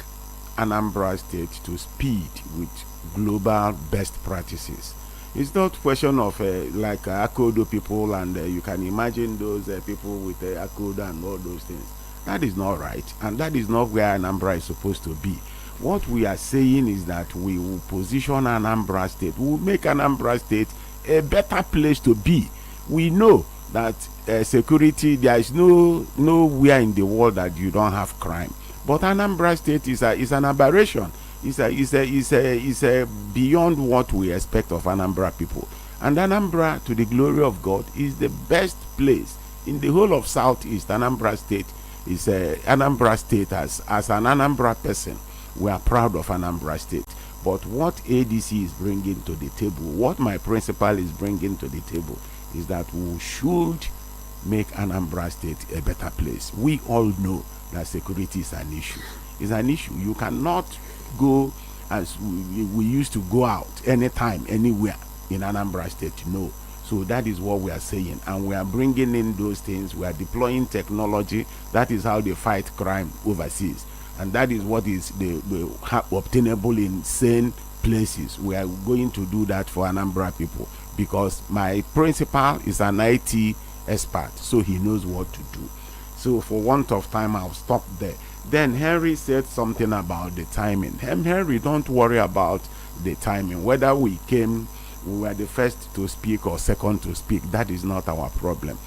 Anambra State to speed with global best practices. It's not question of like Akodo people, and you can imagine those people with Akodo and all those things. That is not right, and that is not where Anambra is supposed to be. What we are saying is that we will position Anambra State, we will make Anambra State a better place to be. We know that security, there is nowhere in the world that you don't have crime. But Anambra State is an aberration. It's a beyond what we expect of Anambra people. And Anambra, to the glory of God, is the best place in the whole of Southeast. Anambra State is Anambra State. As an Anambra person, we are proud of Anambra State. But what ADC is bringing to the table, what my principal is bringing to the table, is that we should make Anambra State a better place. We all know that security is an issue. It's an issue. You cannot go as we used to go out anytime, anywhere in Anambra State. No. So that is what we are saying. And we are bringing in those things. We are deploying technology. That is how they fight crime overseas. And that is what is the obtainable in sane places. We are going to do that for Anambra people, because my principal is an IT expert, so he knows what to do. So for want of time, I'll stop there. Then Henry said something about the timing. Henry, don't worry about the timing. Whether we were the first to speak or second to speak, that is not our problem.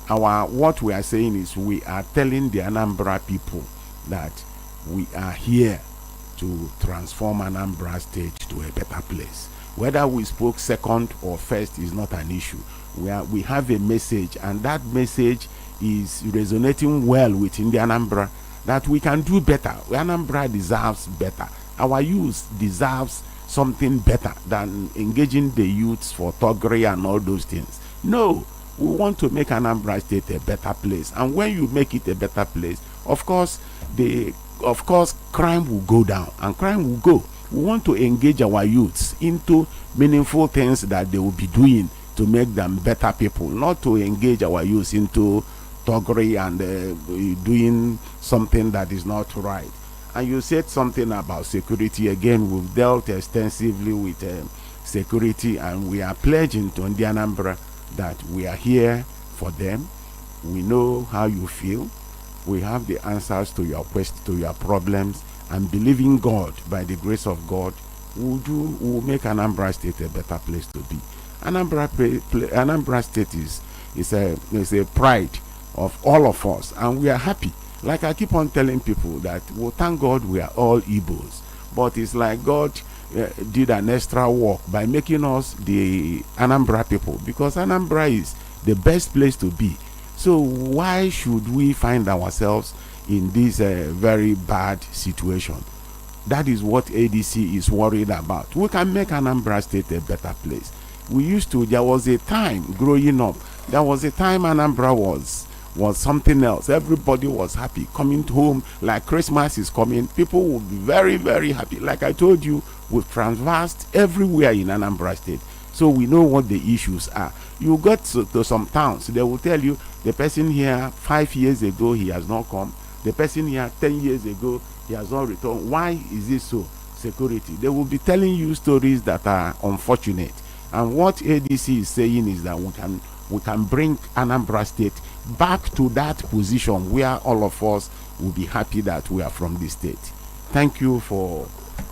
What we are saying is we are telling the Anambra people that we are here to transform Anambra State to a better place. Whether we spoke second or first is not an issue. We have a message, and that message is resonating well within the Anambra, that we can do better. Anambra deserves better. Our youth deserves something better than engaging the youths for thuggery and all those things. No, we want to make Anambra State a better place. And when you make it a better place, of course, crime will go down and crime will go. We want to engage our youths into meaningful things that they will be doing to make them better people, not to engage our youths into thuggery and doing something that is not right. And you said something about security. Again, we've dealt extensively with security, and we are pledging to the Anambra that we are here for them. We know how you feel. We have the answers to your questions, to your problems, and believing God, by the grace of God, will make Anambra State a better place to be. Anambra State is a pride of all of us, and we are happy. Like I keep on telling people that, well, thank God we are all Igbos, but it's like God did an extra work by making us the Anambra people, because Anambra is the best place to be. So why should we find ourselves in this very bad situation? That is what ADC is worried about. We can make Anambra State a better place. There was a time growing up, there was a time Anambra was something else. Everybody was happy coming home, like Christmas is coming. People will be very, very happy. Like I told you, we've transversed everywhere in Anambra State, so we know what the issues are. You get to some towns, they will tell you the person here 5 years ago he has not come, the person here 10 years ago he has not returned. Why is this so? Security. They will be telling you stories that are unfortunate. And what ADC is saying is that we can bring Anambra State back to that position where all of us will be happy that we are from this state. Thank you for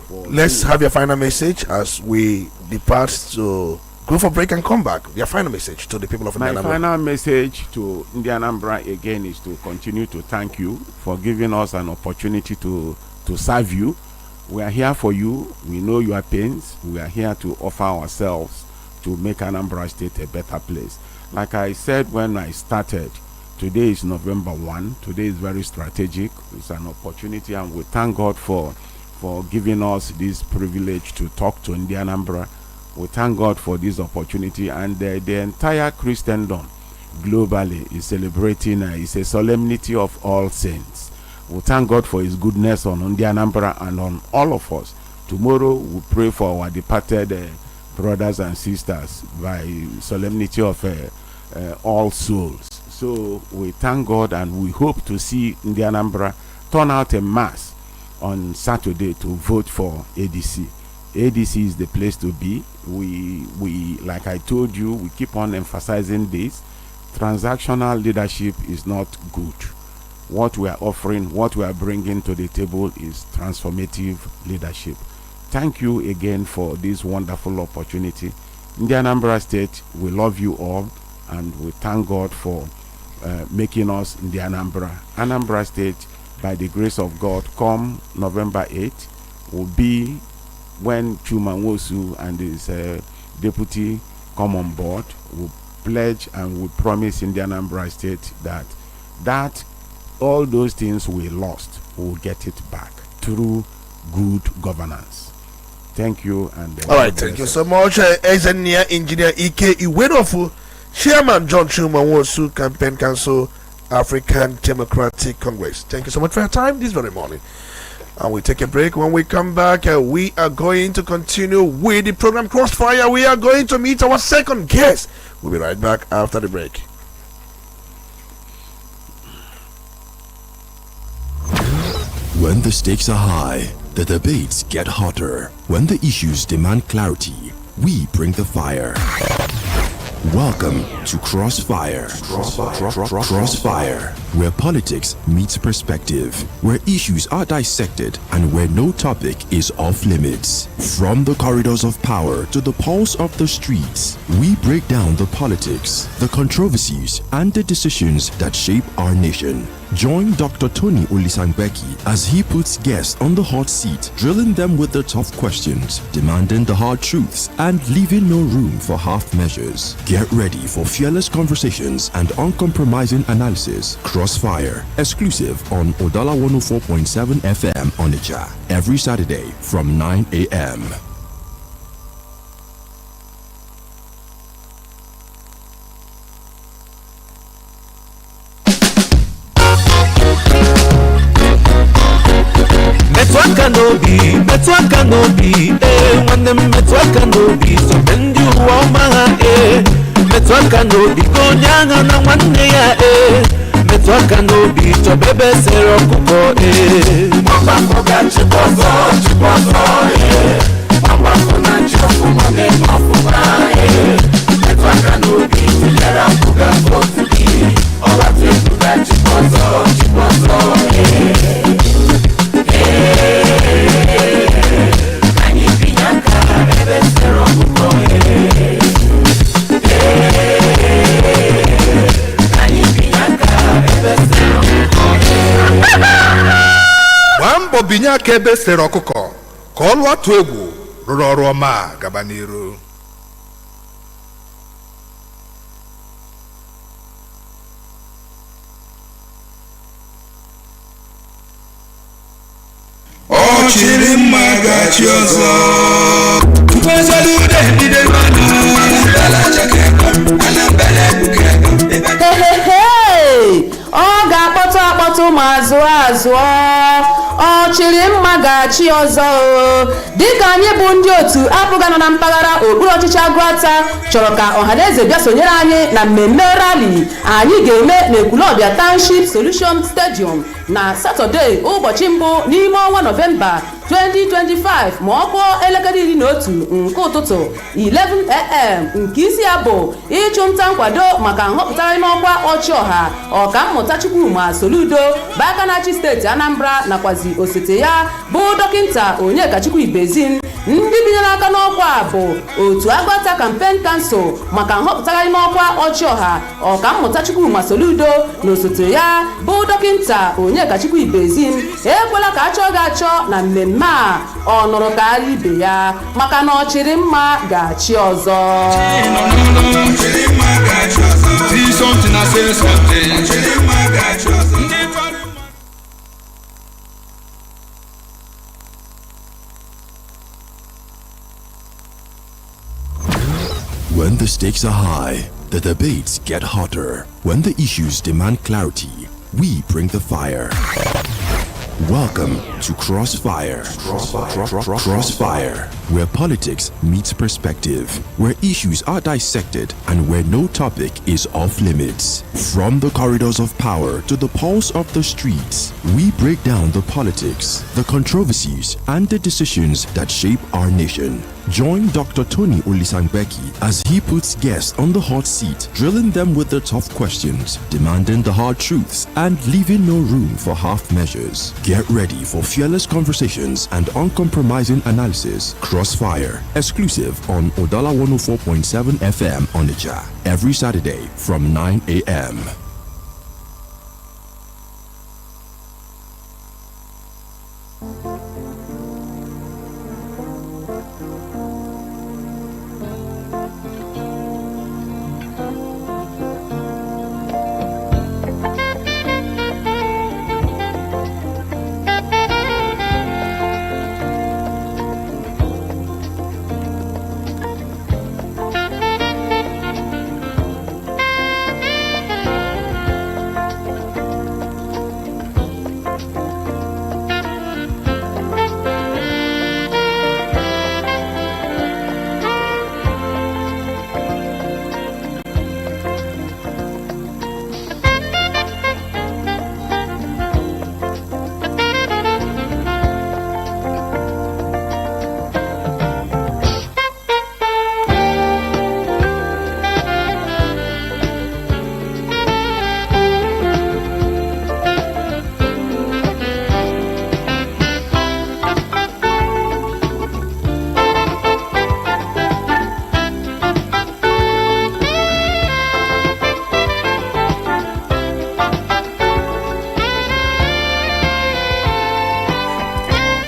Let's have your final message as we depart to go for break and come back. Your final message to the people of Indianambra. My final message to Indianambra again is to continue to thank you for giving us an opportunity to serve you. We are here for you. We know your pains. We are here to offer ourselves to make Anambra State a better place. Like I said when I started, today is November 1. Today is very strategic. It's an opportunity, and we thank God for giving us this privilege to talk to Indianambra. We thank God for this opportunity, and the entire Christendom globally is celebrating. It's a solemnity of all saints. We thank God for His goodness on Indianambra and on all of us. Tomorrow we pray for our departed brothers and sisters by solemnity of all souls. So we thank God, and we hope to see Indianambra turn out en masse on Saturday to vote for ADC. ADC is the place to be. We like I told you, we keep on emphasizing this. Transactional leadership is not good. What we are offering, what we are bringing to the table is transformative leadership. Thank you again for this wonderful opportunity. Indianambra State, we love you all, and we thank God for making us Indianambra. Anambra State, by the grace of God, come November 8th, will be when Chuma Nwosu and his deputy come on board. We pledge and we promise Indianambra State that all those things we lost, we'll get it back through good governance. Thank you. And all right, thank you so much, Engineer Ike Iwedofu, Chairman John Chuma Nwosu, Campaign Council, African Democratic Congress. Thank you so much for your time this very morning. And we take a break. When we come back, we are going to continue with the program Crossfire. We are going to meet our second guest. We'll be right back after the break. When the stakes are high, the debates get hotter. When the issues demand clarity, we bring the fire. Welcome to Crossfire. Crossfire, where politics meets perspective, where issues are dissected, and where no topic is off limits. From the corridors of power to the pulse of the streets, we break down the politics, the controversies, and the decisions that shape our nation. Join Dr. Tony Olisa Mbeki as he puts guests on the hot seat, drilling them with the tough questions, demanding the hard truths, and leaving no room for half measures. Get ready for fearless conversations and uncompromising analysis. Crossfire, exclusive on Udala 104.7 FM Onitsha, every Saturday from 9 a.m. Metwaka no be, when them metwaka no be, so bend you woman, metwaka no be, go nyanga na one ya, metwaka no be, to bebe sero kuko, mama foga chipozo, mama fona chipozo, mane mafuba, metwaka no be, yara fuga fotuki, ola fuga chipozo, binye aka ebe sere ọkụkọ ka ọ lụọ atụ egwu rụrụ ọrụ ọma gaba n'iru. Chiri magachi ọzọ ọ ga-akpọtụ akpọtụ ma zụọ ọ chịrị mma ga-achị ọzọ dịka anyị bụ ndị otu apụga nọ na mpaghara okpuru ọchịchị Agụata chọrọ ka ọhaneze bịa sonyere anyị na mmemme rali anyị ga-eme n'Ekwulọbịa Township Solution Stadium na Satọde ụbọchị mbụ n'ime ọnwa Nọvemba 2025 ma ọ kụọ elekere 11 nke ụtụtụ 11 AM nke isi ya bụ ịchụ nta nkwado maka nhọpụta n'ọkwa ọchịọha ọkammụta Chukwuma Soludo bụ aka na-achị steeti Anambra nakwazi osote ya bụ dọkịnta Onyekachukwu Ibezin. Ndị binyere aka n'ọkwa bụ otu Agụata Campaign Council maka nhọpụta n'ọkwa ọchịọha ọkammụta Chukwuma Soludo na osote ya bụ dọkịnta Onyekachukwu Ibezin. Ekwela ka achọ ga-achọ na mmemme a ọ nụrụ ka ara ibe ya maka na ọ chịrị mma ga-achị ọzọ. When the stakes are high, the debates get hotter. When the issues demand clarity, we bring the fire. Welcome to Crossfire. Crossfire, where politics meets perspective, where issues are dissected, and where no topic is off limits. From the corridors of power to the pulse of the streets, we break down the politics, the controversies, and the decisions that shape our nation. Join Dr. Tony Olisa Mbeki as he puts guests on the hot seat, drilling them with the tough questions, demanding the hard truths, and leaving no room for half measures. Get ready for fearless conversations and uncompromising analysis. Crossfire, exclusive on Udala 104.7 FM Onitsha, every Saturday from 9 a.m.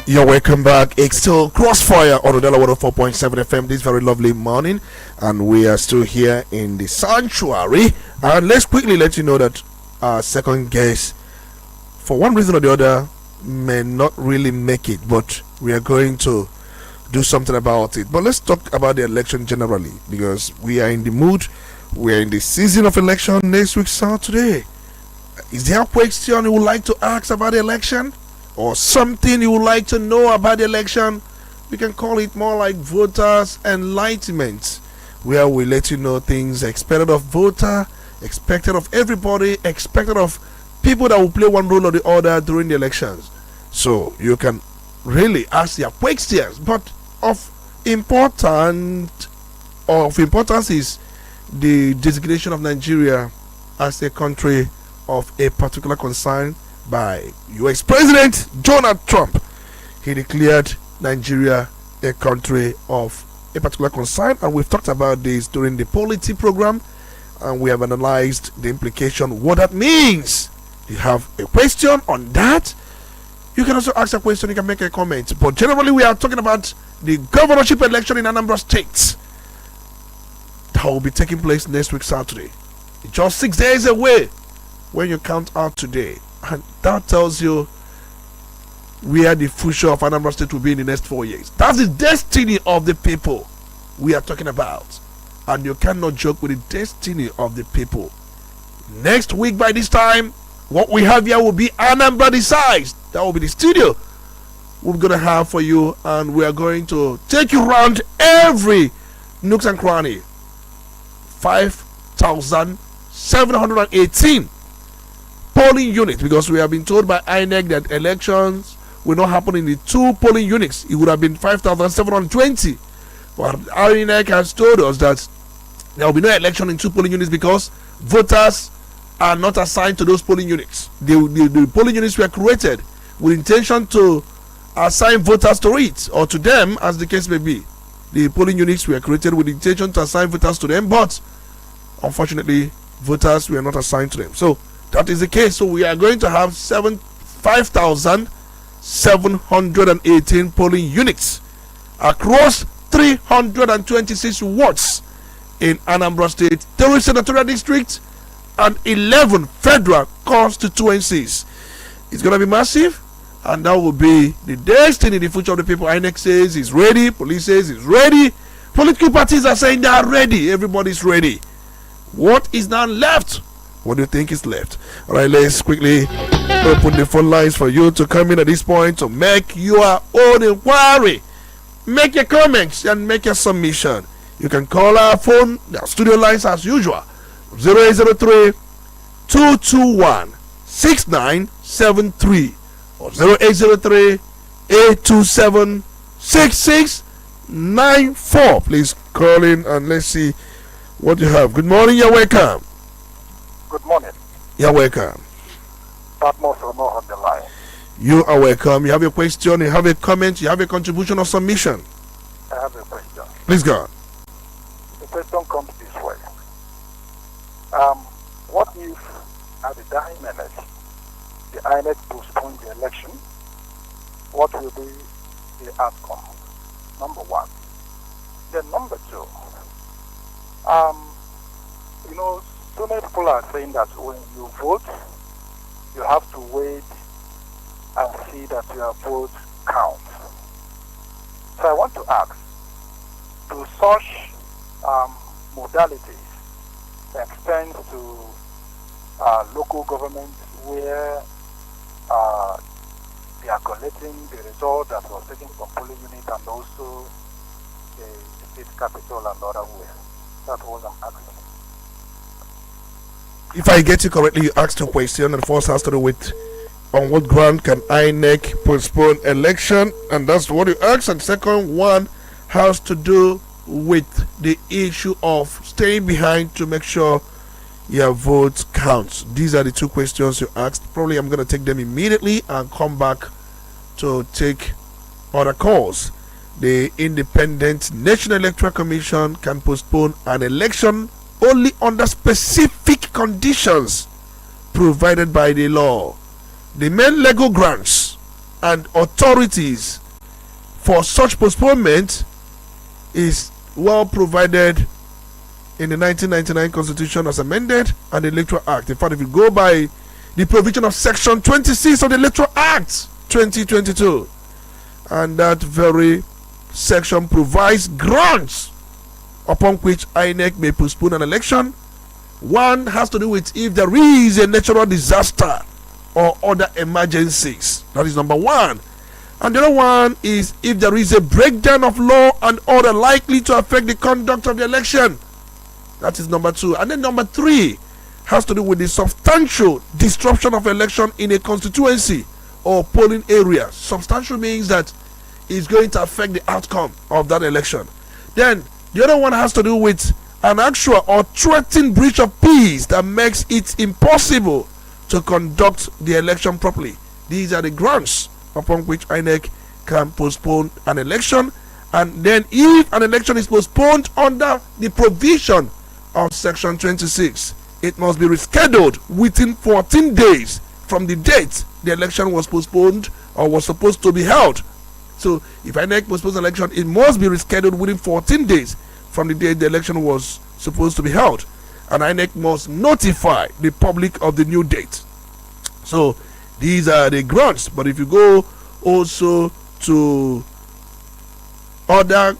You're welcome back. It's still Crossfire on Udala 104.7 FM this very lovely morning, and we are still here in the sanctuary. And let's quickly let you know that our second guest, for one reason or the other, may not really make it, but we are going to do something about it. But let's talk about the election generally, because we are in the mood, we are in the season of election. Next week Saturday, is there a question you would like to ask about the election, or something you would like to know about the election? We can call it more like voters enlightenment, where we let you know things expected of voter, expected of everybody, expected of people that will play one role or the other during the elections. So you can really ask your questions, but of importance is the designation of Nigeria as a country of a particular concern by US President Donald Trump. He declared Nigeria a country of a particular concern, and we've talked about this during the Polity program, and we have analyzed the implication, what that means. You have a question on that? You can also ask a question, you can make a comment. But generally, we are talking about the governorship election in Anambra State that will be taking place next week, Saturday. It's just 6 days away when you count out today. And that tells you where the future of Anambra State will be in the next 4 years. That's the destiny of the people we are talking about. And you cannot joke with the destiny of the people. Next week by this time, what we have here will be Anambra Decides. That will be the studio we're going to have for you. And we are going to take you around every nooks and cranny. 5,718 polling units, because we have been told by INEC that elections will not happen in the 2 polling units. It would have been 5,720. But INEC has told us that there will be no election in 2 polling units because voters are not assigned to those polling units. The polling units were created with intention to assign voters to it, or to them, as the case may be. The polling units were created with intention to assign voters to them, but unfortunately, voters were not assigned to them. So that is the case. So we are going to have 5,718 polling units across 326 wards in Anambra State, 3 senatorial districts, and 11 federal constituencies. It's going to be massive, and that will be the destiny, the future of the people. INEC says is ready, police says is ready, political parties are saying they are ready, everybody's ready. What is now left? What do you think is left? All right, let's quickly open the phone lines for you to come in at this point to make your own inquiry, make your comments, and make your submission. You can call our phone, our studio lines as usual, 0803 221 6973 or 0803 827 6694. Please call in and let's see what you have. Good morning, you're welcome. Good morning. You're welcome. Patmos are not on the line. You are welcome. You have a question, you have a comment, you have a contribution or submission. I have a question. Please go. The question comes this way. What if at the dying minute the INEC postpone the election? What will be the outcome? Number one. Then number two. So many people are saying that when you vote, you have to wait and see that your vote counts. So I want to ask, do such modalities extend to local governments where they are collecting the result that was taken from polling unit and also the state capital and other way? That's what I'm asking. If I get you correctly, you asked a question, and first has to do with on what ground can INEC postpone election, and that's what you asked. And second one has to do with the issue of staying behind to make sure your vote counts. These are the two questions you asked. Probably I'm going to take them immediately and come back to take other calls. The Independent National Electoral Commission can postpone an election only under specific conditions provided by the law. The main legal grounds and authorities for such postponement is well provided in the 1999 Constitution as amended and the Electoral Act. In fact, if you go by the provision of Section 26 of the Electoral Act 2022, and that very section provides grounds upon which INEC may postpone an election. One has to do with if there is a natural disaster or other emergencies. That is number one. And the other one is if there is a breakdown of law and order likely to affect the conduct of the election. That is number two. And then number three has to do with the substantial disruption of election in a constituency or polling area. Substantial means that it's going to affect the outcome of that election. Then the other one has to do with an actual or threatened breach of peace that makes it impossible to conduct the election properly. These are the grounds upon which INEC can postpone an election. And then if an election is postponed under the provision of Section 26, it must be rescheduled within 14 days from the date the election was postponed or was supposed to be held. So if INEC postpones the election, it must be rescheduled within 14 days from the date the election was supposed to be held. And INEC must notify the public of the new date. So these are the grounds. But if you go also to other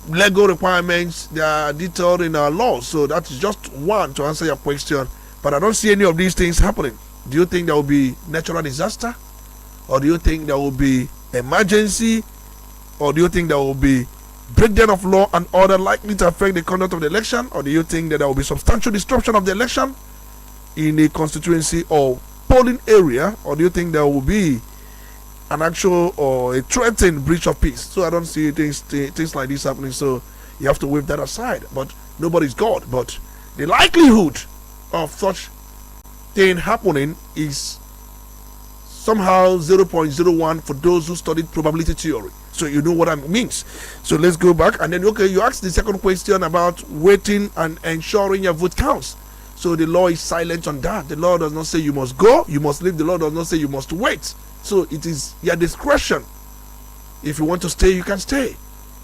legal requirements, they are detailed in our law. So that is just one to answer your question. But I don't see any of these things happening. Do you think there will be natural disaster? Or do you think there will be emergency? Or do you think there will be breakdown of law and order likely to affect the conduct of the election? Or do you think that there will be substantial disruption of the election in a constituency or polling area? Or do you think there will be an actual or a threatened breach of peace? So I don't see things like this happening. So you have to wave that aside. But nobody's God. But the likelihood of such thing happening is somehow 0.01 for those who studied probability theory. So you know what that means. So let's go back. And then, okay, you asked the second question about waiting and ensuring your vote counts. So the law is silent on that. The law does not say you must go, you must leave. The law does not say you must wait. So it is your discretion. If you want to stay, you can stay.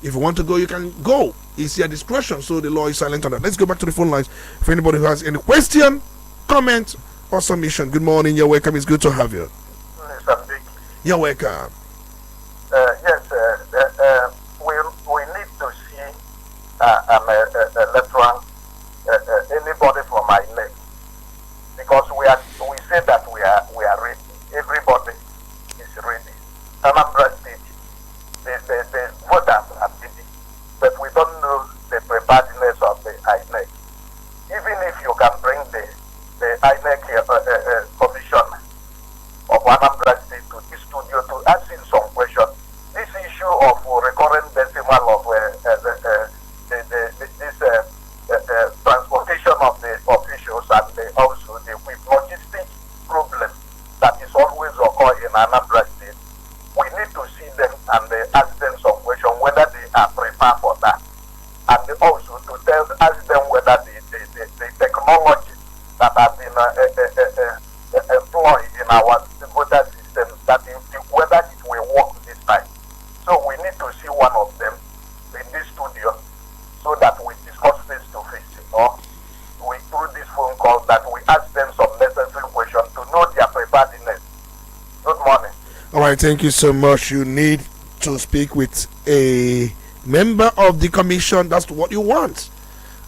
If you want to go, you can go. It's your discretion. So the law is silent on that. Let's go back to the phone lines. For anybody who has any question, comment, or submission. Good morning. You're welcome. It's good to have you. Olisa Mbeki. You're welcome. Yes, we need to see electoral anybody from my leg, because we say that we are ready. Everybody is ready. Anambra State, the voters are ready, but we don't know the preparedness of the INEC. Even if you can bring the INEC commission of Anambra State to the studio to ask him some questions. This issue of recurrent decimal of transportation of the officials and also the logistic problem that is always occur in Anambra State. We need to see them and ask them some questions whether they are prepared for that, and also to ask them whether the technology that has been employed in our voter system, that whether it will work this time. So we need to see one of them in this studio so that we discuss face to face, we through this phone call that we ask them some necessary questions to know their preparedness. Good morning. All right, thank you so much. You need to speak with a member of the commission. That's what you want.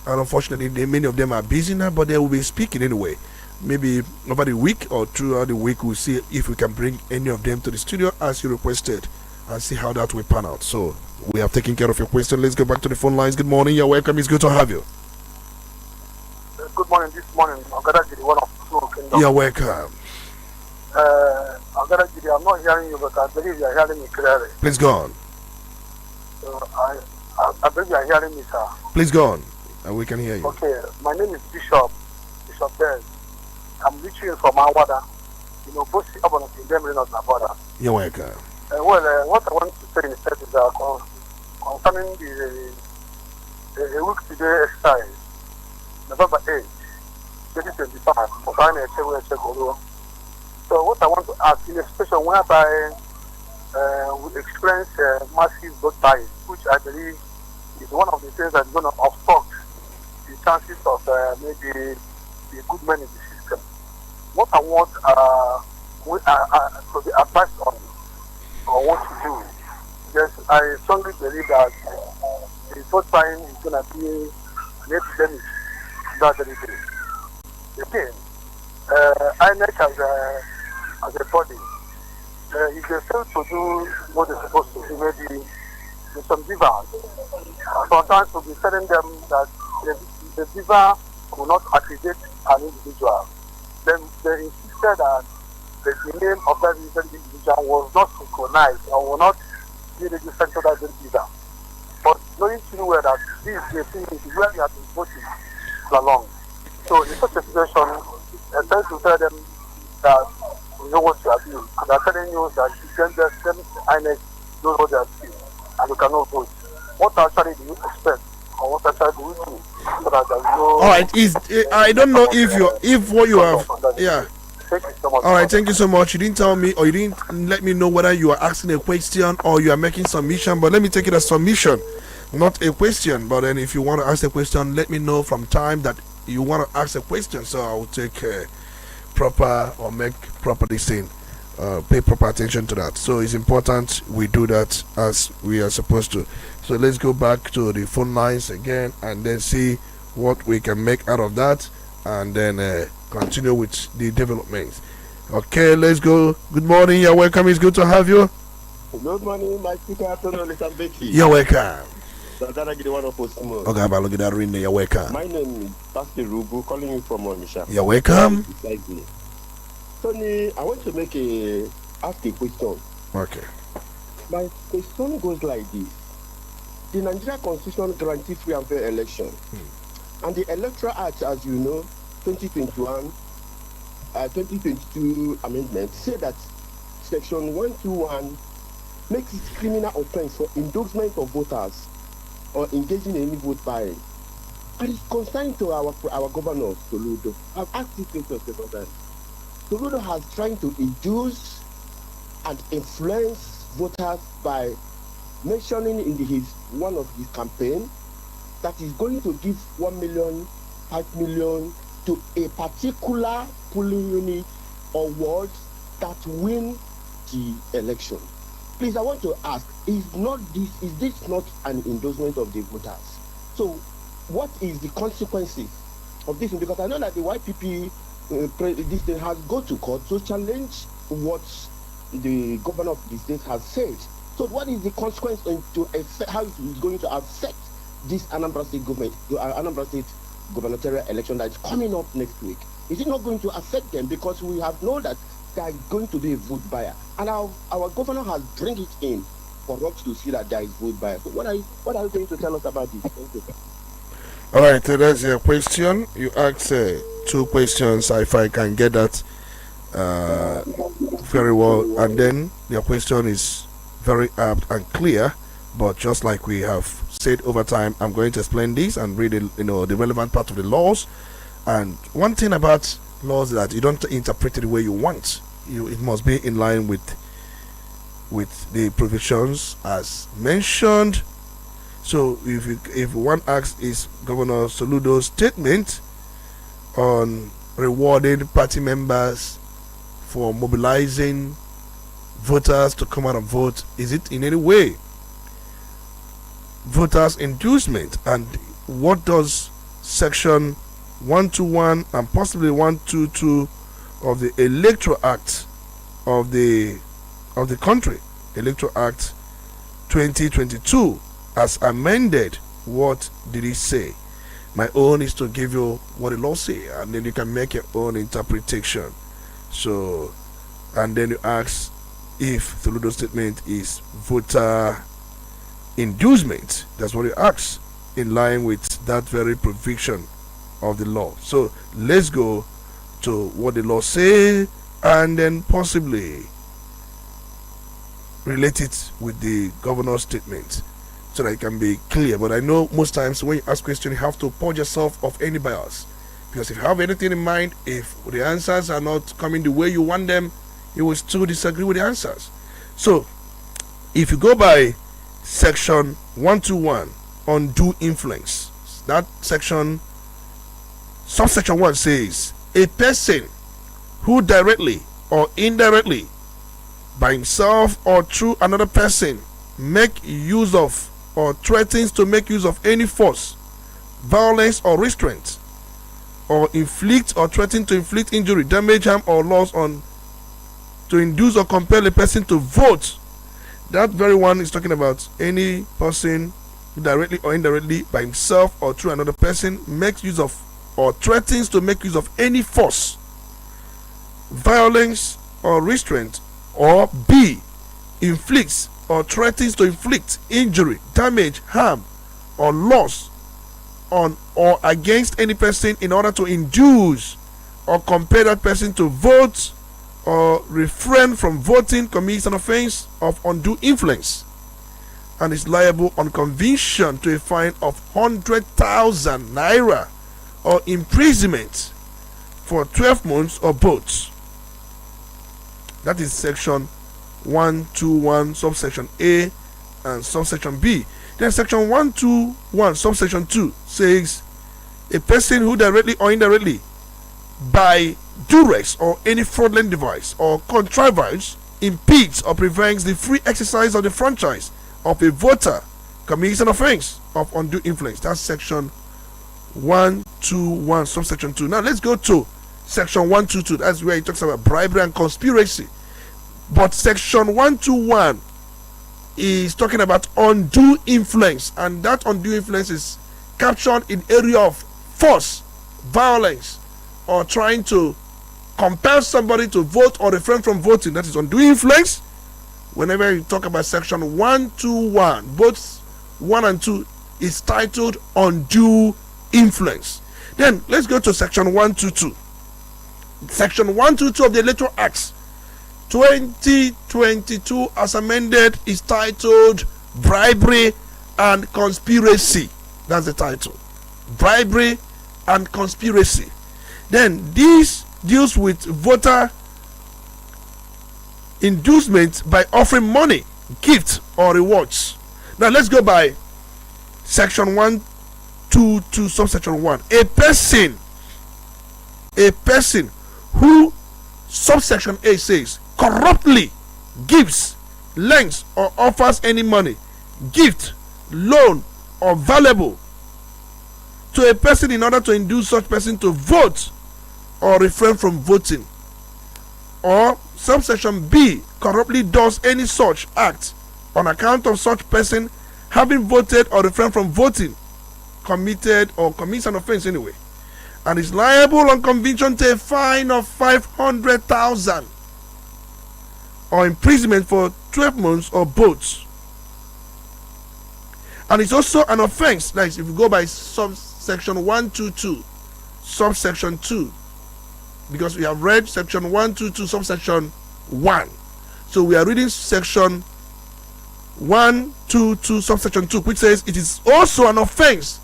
And unfortunately, many of them are busy now, but they will be speaking anyway. Maybe over the week or throughout the week, we'll see if we can bring any of them to the studio as you requested and see how that will pan out. So we have taken care of your question. Let's go back to the phone lines. Good morning. You're welcome. It's good to have you. Good morning. This morning, I'm going to one of the kingdom. You're welcome. I'm not hearing you, but I believe you are hearing me clearly. Please go on. I believe you are hearing me, sir. Please go on. We can hear you. Okay, my name is Bishop Bez. I'm reaching from Awada. You know, both the urban and them not Nabada. You're welcome. What I want to say instead is concerning the week today exercise, November 8th, 2025, for trying to check. So what I want to ask, in a situation whereby we experience massive vote bias, which I believe is one of the things that's going to obstruct the chances of maybe the good men in the system. What I want to be advised on or what to do. Yes, I strongly believe that the vote buying is going to be an epidemic gradually. Again, INEC as a body, if they fail to do what they're supposed to do, maybe with some divas, sometimes we'll be telling them that the diva will not accredit an individual. Then they insisted that the name of that individual was not synchronized or will not be registered to that diva. But knowing too well that this is the thing is where we have been voting along. So in such a situation, I try to tell them that we know what you are doing, and they're telling you that you can just send INEC knows what they are doing, and you cannot vote. What actually do you expect, or what actually do you do? So that there is no. All right, I don't know if what you have, yeah. Thank you so much. All right, thank you so much. You didn't tell me, or you didn't let me know whether you are asking a question or you are making submission, but let me take it as submission, not a question. But then if you want to ask a question, let me know from time that you want to ask a question, so I will take proper or make proper listening, pay proper attention to that. So it's important we do that as we are supposed to. So let's go back to the phone lines again and then see what we can make out of that, and then continue with the developments. Okay, let's go. Good morning, you're welcome. It's good to have you. Good morning, my speaker, Olisa Mbeki. You're welcome. Okay, look at that ring there. You're welcome. my name is Pastor Rubu, calling you from Onitsha. You're welcome. Tony, I want to ask a question. Okay. My question goes like this. The Nigeria Constitution guarantees free and fair election. And the Electoral Act, as you know, 2022 amendment, say that Section 121 makes it criminal offense for endorsement of voters or engaging in any vote buying. And it's concerning to our governor, Soludo. I've asked this question several times. Soludo has tried to induce and influence voters by mentioning in one of his campaign that is going to give 1 million, 5 million to a particular polling unit or ward that win the election. Please, I want to ask, is this not an endorsement of the voters? So what is the consequences of this? Because I know that the YPP this thing has gone to court to challenge what the governor of the state has said. So what is the consequence how it is going to affect this Anambra State government, Anambra State gubernatorial election that is coming up next week? Is it not going to affect them? Because we have known that they are going to be a vote buyer, and our governor has bring it in for us to see that there is vote buyer. So what are you going to tell us about this? Thank you. All right, so that's your question. You asked 2 questions. If I can get that very well, and then your question is very apt and clear. But just like we have said over time, I'm going to explain this and read the relevant part of the laws. And one thing about laws is that you don't interpret it the way you want. It must be in line with the provisions as mentioned. So if one asks, is Governor Soludo's statement on rewarding party members for mobilizing voters to come out and vote, is it in any way voters' inducement? And what does Section 121 and possibly 122 of the Electoral Act of the country, Electoral Act 2022, as amended, what did it say? My own is to give you what the law say, and then you can make your own interpretation. So, and then you ask if the Soludo statement is voter inducement. That's what you ask, in line with that very provision of the law. So let's go to what the law says and then possibly relate it with the governor's statement so that it can be clear. But I know most times when you ask questions, you have to purge yourself of any bias, because if you have anything in mind, if the answers are not coming the way you want them, you will still disagree with the answers. So if you go by Section 121, undue influence, that section, subsection 1 says, a person who directly or indirectly, by himself or through another person, make use of or threatens to make use of any force, violence or restraint, or inflict or threaten to inflict injury, damage, harm or loss on, to induce or compel a person to vote. That very one is talking about any person who directly or indirectly, by himself or through another person, makes use of or threatens to make use of any force, violence or restraint, or B, inflicts or threatens to inflict injury, damage, harm or loss on or against any person in order to induce or compel that person to vote or refrain from voting, commits an offense of undue influence and is liable on conviction to a fine of 100,000 naira or imprisonment for 12 months or both. That is section 121 subsection A and subsection B. Then section 121 subsection 2 says a person who directly or indirectly by duress or any fraudulent device or contrivance impedes or prevents the free exercise of the franchise of a voter commits an offense of undue influence. That's section 121 subsection 2. Now let's go to section 122. That's where it talks about bribery and conspiracy. But section 121 is talking about undue influence, and that undue influence is captured in area of force, violence, or trying to compel somebody to vote or refrain from voting. That is undue influence. Whenever you talk about section 121, both 1 and 2 is titled undue influence. Then let's go to section 122. Section 122 of the Electoral Acts 2022 as amended is titled bribery and conspiracy. That's the title. Bribery and conspiracy. Then this deals with voter inducement by offering money, gifts, or rewards. Now let's go by section 122 subsection 1. A person who, subsection A says, corruptly gives, lends, or offers any money, gift, loan, or valuable to a person in order to induce such person to vote or refrain from voting. Or subsection B, corruptly does any such act on account of such person having voted or refrained from voting, committed or commits an offense anyway, and is liable on conviction to a fine of 500,000 or imprisonment for 12 months or both. And it's also an offense, like if you go by subsection 122 subsection 2, because we have read section 122 subsection 1, so we are reading section 122 subsection 2, which says it is also an offense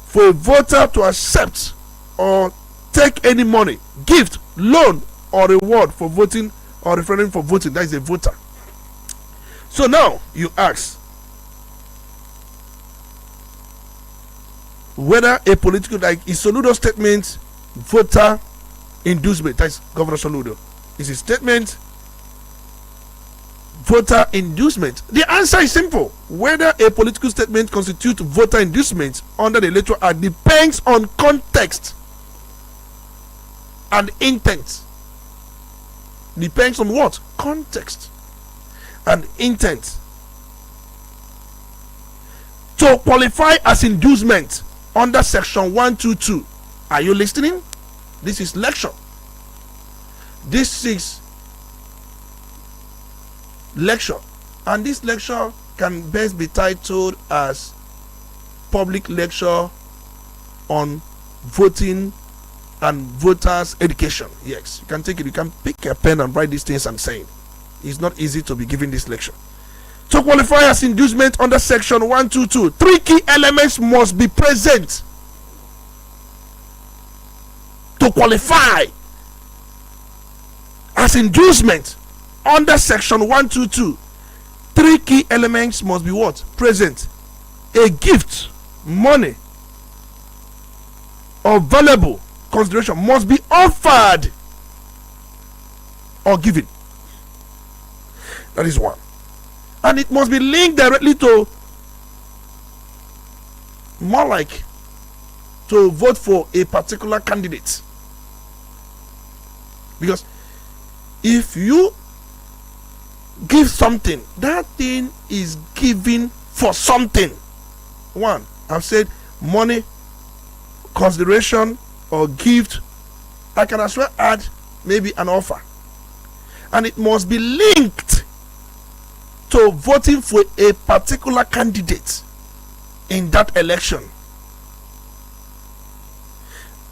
for a voter to accept or take any money, gift, loan, or reward for voting or refraining from voting. That is a voter. So now you ask whether a political, like is Soludo's statement voter inducement? That's Governor Soludo. Is his statement voter inducement? The answer is simple. Whether a political statement constitutes voter inducement under the Electoral Act depends on context and intent. Depends on what? Context and intent. To qualify as inducement under section 122, are you listening? This is lecture. This is lecture, and this lecture can best be titled as public lecture on voting and voters education. Yes, you can take it, you can pick a pen and write these things I'm saying. It's not easy to be giving this lecture. To qualify as inducement under section 122, 3 key elements must be present. To qualify as inducement under section 122, 3 key elements must be what? Present. A gift, money, or valuable consideration must be offered or given. That is one. And it must be linked directly to, more like, to vote for a particular candidate. Because if you give something, that thing is given for something. One, I've said money, consideration, or gift. I can as well add maybe an offer. And it must be linked to voting for a particular candidate in that election.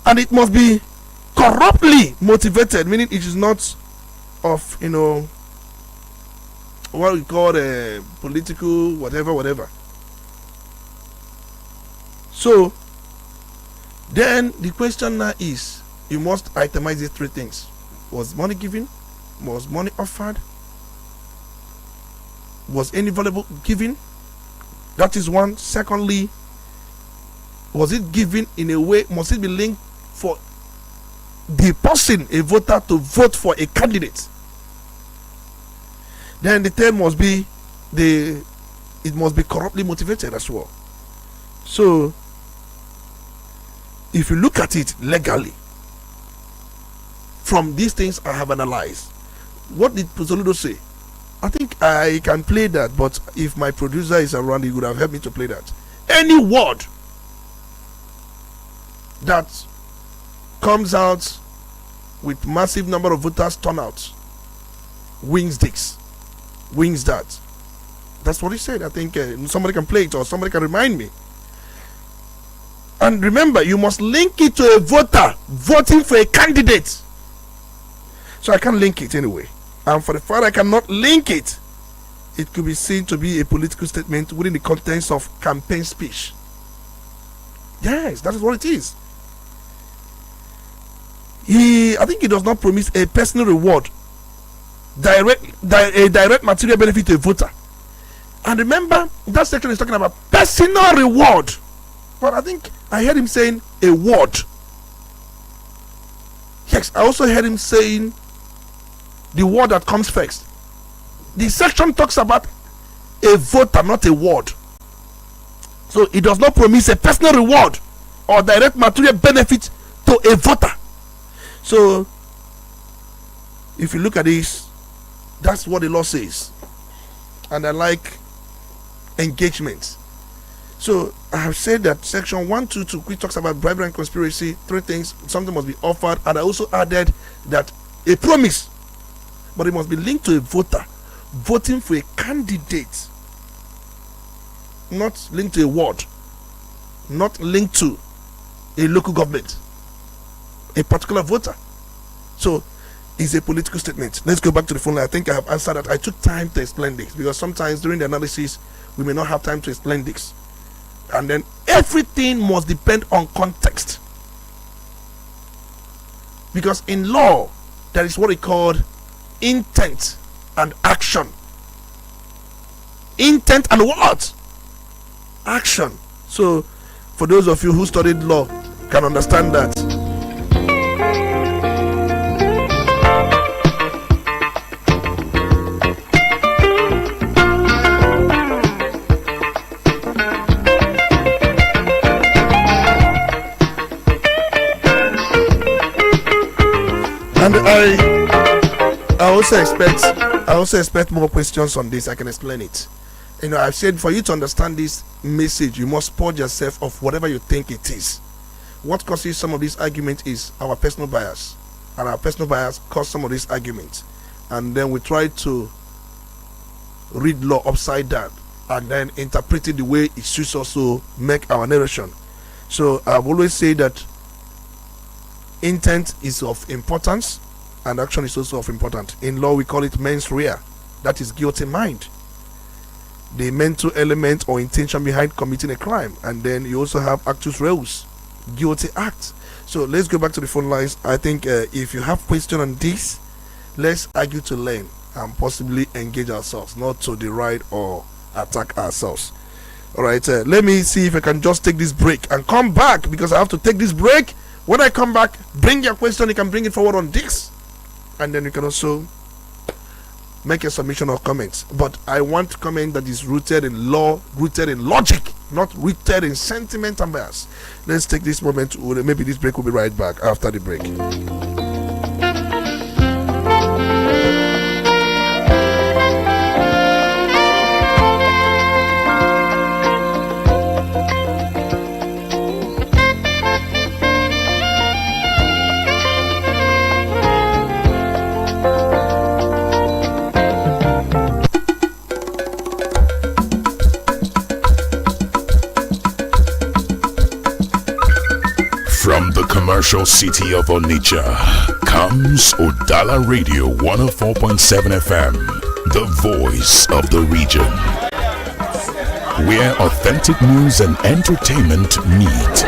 And it must be corruptly motivated, meaning it is not of, what we call a political whatever. So then the question now is, you must itemize these 3 things. Was money given? Was money offered? Was any valuable given? That is one. Secondly, was it given in a way, must it be linked for the person, a voter, to vote for a candidate? Then the third must be it must be corruptly motivated as well. So if you look at it legally, from these things I have analyzed, what did Pozoludo say? I think I can play that, but if my producer is around, he would have helped me to play that. Any word that comes out with massive number of voters turnout wins this, wins that. That's what he said. I think somebody can play it, or somebody can remind me. And remember, you must link it to a voter voting for a candidate. So I can't link it anyway. And for the fact I cannot link it, it could be seen to be a political statement within the context of campaign speech. Yes, that is what it is. I think he does not promise a personal reward, a direct material benefit to a voter. And remember, that section is talking about personal reward. But I think I heard him saying a word. Yes, I also heard him saying the word that comes first. The section talks about a voter, not a word. So it does not promise a personal reward or direct material benefit to a voter. So if you look at this, that's what the law says. And I like engagement. So I have said that section 122, which talks about bribery and conspiracy, three things, something must be offered. And I also added that a promise, but it must be linked to a voter voting for a candidate, not linked to a ward, not linked to a local government, a particular voter. So it's a political statement. Let's go back to the phone line. I think I have answered that. I took time to explain this because sometimes during the analysis we may not have time to explain this, and then everything must depend on context, because in law there is what we call intent and action. Intent and what? Action. So for those of you who studied law can understand that. And I also expect more questions on this. I can explain it. You know, I've said for you to understand this message, you must purge yourself of whatever you think it is. What causes some of these arguments is our personal bias, and our personal bias cause some of these arguments. And then we try to read law upside down and then interpret it the way it suits us to make our narration. So I've always said that intent is of importance and action is also of importance. In law we call it mens rea, that is guilty mind, the mental element or intention behind committing a crime. And then you also have actus reus, guilty act. So let's go back to the phone lines. I think if you have question on this, let's argue to learn and possibly engage ourselves, not to deride or attack ourselves. All right, let me see if I can just take this break and come back, because I have to take this break. When I come back, bring your question. You can bring it forward on this, and then you can also make a submission or comments. But I want comment that is rooted in law, rooted in logic, not rooted in sentiment and bias. Let's take this moment. Maybe this break will be right back after the break. From the commercial city of Onitsha comes Udala Radio 104.7 FM, the voice of the region, where authentic news and entertainment meet.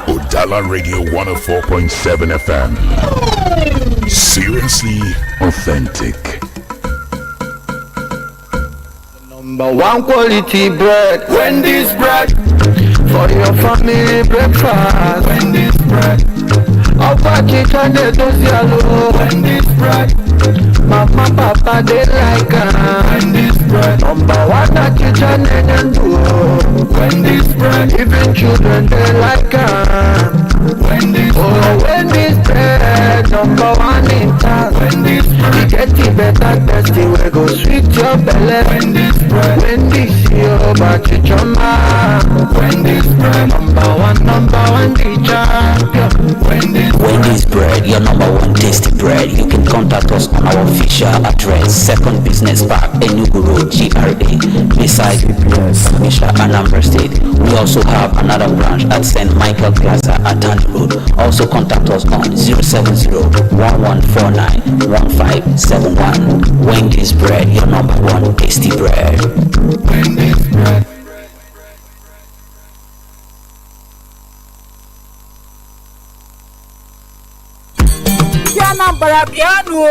Udala Radio 104.7 FM, Seriously authentic. Number one quality bread, Wendy's bread. For your family breakfast, Wendy's bread. Upper chicken they do yellow, Wendy's bread. Mama, papa they like Wendy's bread. Number one at kitchen and do Wendy's bread. Even children they like Wendy's bread. Wendy's bread, number one in town. Wendy's bread. You get the better tasty, we go sweet your belly. Wendy's bread. Wendy's your bachichoma. Wendy's bread, number one the champion. Wendy's bread, your number one tasty bread. You can contact us on our official address, Second Business Park, Enugu Road, GRA, beside Misha, Anambra State. We also have another branch at St. Michael Plaza at Tandy Road. Also contact us on 070-1149-1571. Wendy's bread, your number one tasty bread. Wendy's bread. Anambra bịanụ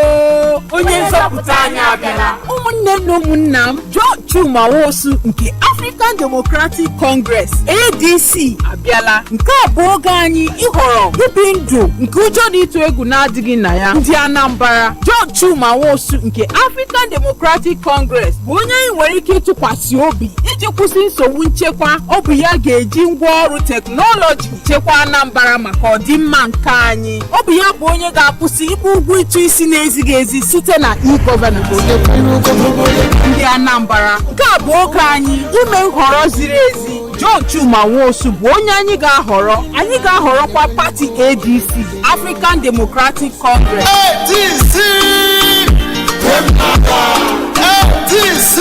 onye nzọpụta anyị abịala. Ụmụnne m na ụmụnna m, John Chuma Nwosu nke African Democratic Congress ADC abịala. Nke a bụ oge anyị ịhọrọ ibi ndụ nke ụjọ na ịtụ egwu na-adịghị na ya. Ndị Anambra, John Chuma Nwosu nke African Democratic Congress bụ onye anyị nwere ike ịtụkwasị obi iji kwụsị nsogbu nchekwa. Ọ bụ ya ga-eji ngwaọrụ teknọlọji chekwa Anambra maka ọdịmma nke anyị. Ọ bụ ya bụ onye ga-akwụsị ịkwụ ụgwọ ịtụ isi na-ezighị ezi site na e-gọvanọ. Ndị Anambra, nke a bụ oge anyị ime nhọrọ ziri ezi. John Chuma Nwosu bụ onye anyị ga-ahọrọ. Anyị ga-ahọrọkwa pati ADC, African Democratic Congress. ADC! ADC!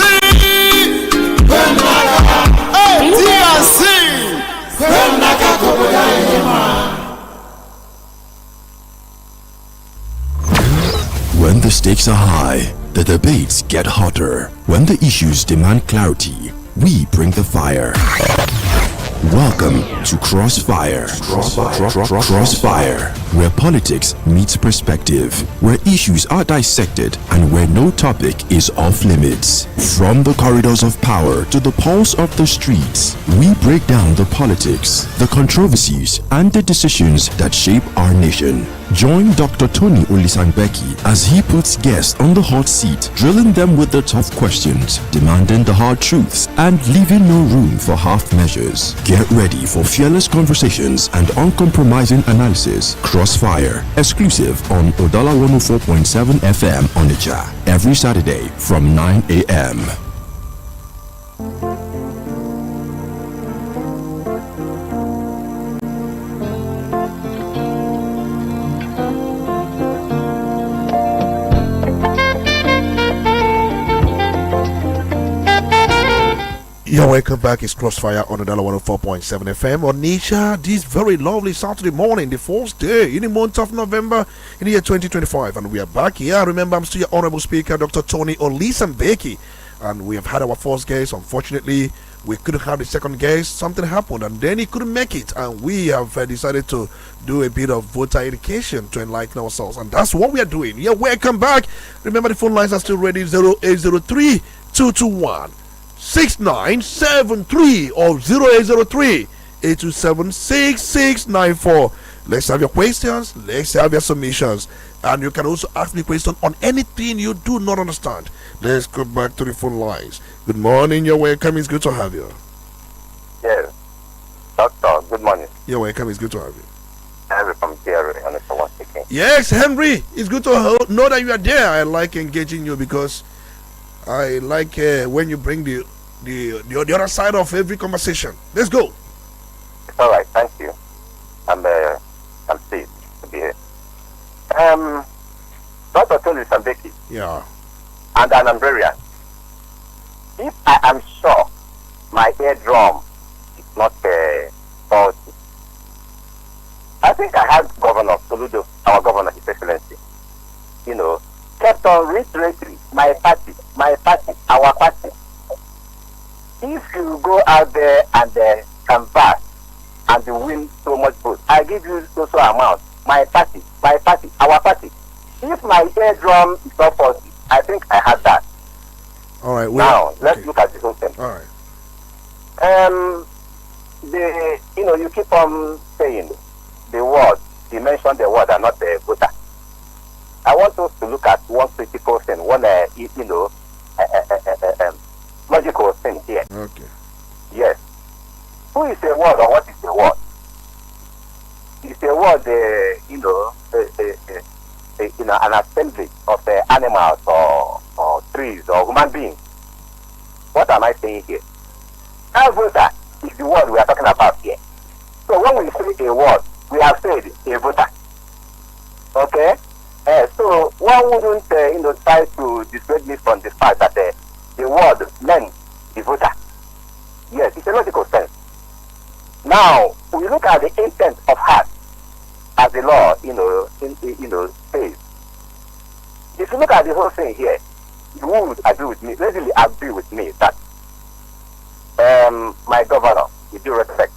When the stakes are high, the debates get hotter. When the issues demand clarity, we bring the fire. Welcome to Crossfire. Crossfire, where politics meets perspective, where issues are dissected, and where no topic is off limits. From the corridors of power to the pulse of the streets, we break down the politics, the controversies, and the decisions that shape our nation. Join Dr. Tony Olisa Mbeki as he puts guests on the hot seat, drilling them with the tough questions, demanding the hard truths, and leaving no room for half measures. Get ready for fearless conversations and uncompromising analysis. Crossfire, exclusive on Udala 104.7 FM Onitsha, every Saturday from 9 a.m. Yeah, welcome back. It's Crossfire on Udala 104.7 FM Onitsha. This very lovely Saturday morning, the first day in the month of November in the year 2025, and we are back here. Remember, I'm still your honorable speaker, Dr. Tony Olisa Mbeki, and we have had our first guest. Unfortunately, we couldn't have the second guest. Something happened, and then he couldn't make it, and we have decided to do a bit of voter education to enlighten ourselves, and that's what we are doing. Yeah, welcome back. Remember, the phone lines are still ready. 0803 221 6973 or 0803 827 6694. Let's have your questions, let's have your submissions, and you can also ask me questions on anything you do not understand. Let's go back to the phone lines. Good morning, you're welcome. It's good to have you. Yes, Doctor, good morning. You're welcome. It's good to have you. Henry from Gary, and someone speaking. Yes, Henry, it's good to know that you are there. I like engaging you because I like when you bring the other side of every conversation. Let's go. It's all right. Thank you. I'm pleased to be here. Dr. Tony Mbeki. Yeah. And an Anambrarian. If I am sure my eardrum is not faulty, I think I had Governor Soludo, our governor, His Excellency, kept on reiterating my party, our party. If you go out there and canvass and win so much vote, I give you so amount. My party, our party. If my eardrum is not faulty, I think I had that. All right. Now let's look at the whole thing. All right. You keep on saying the word. You mentioned the word and not the voter. I want us to look at one critical thing, one logical thing here. Okay. Yes. Who is a word or what is a word? It's a word, an assembly of animals or trees or human beings. What am I saying here? Now, voter is the word we are talking about here. So when we say a word, we have said a voter. Okay? So one wouldn't try to dissuade me from the fact that the word meant the voter. Yes, it's a logical sense. Now, we look at the intent of heart as the law, says. If you look at the whole thing here, you would agree with me, readily agree with me that my governor, with due respect,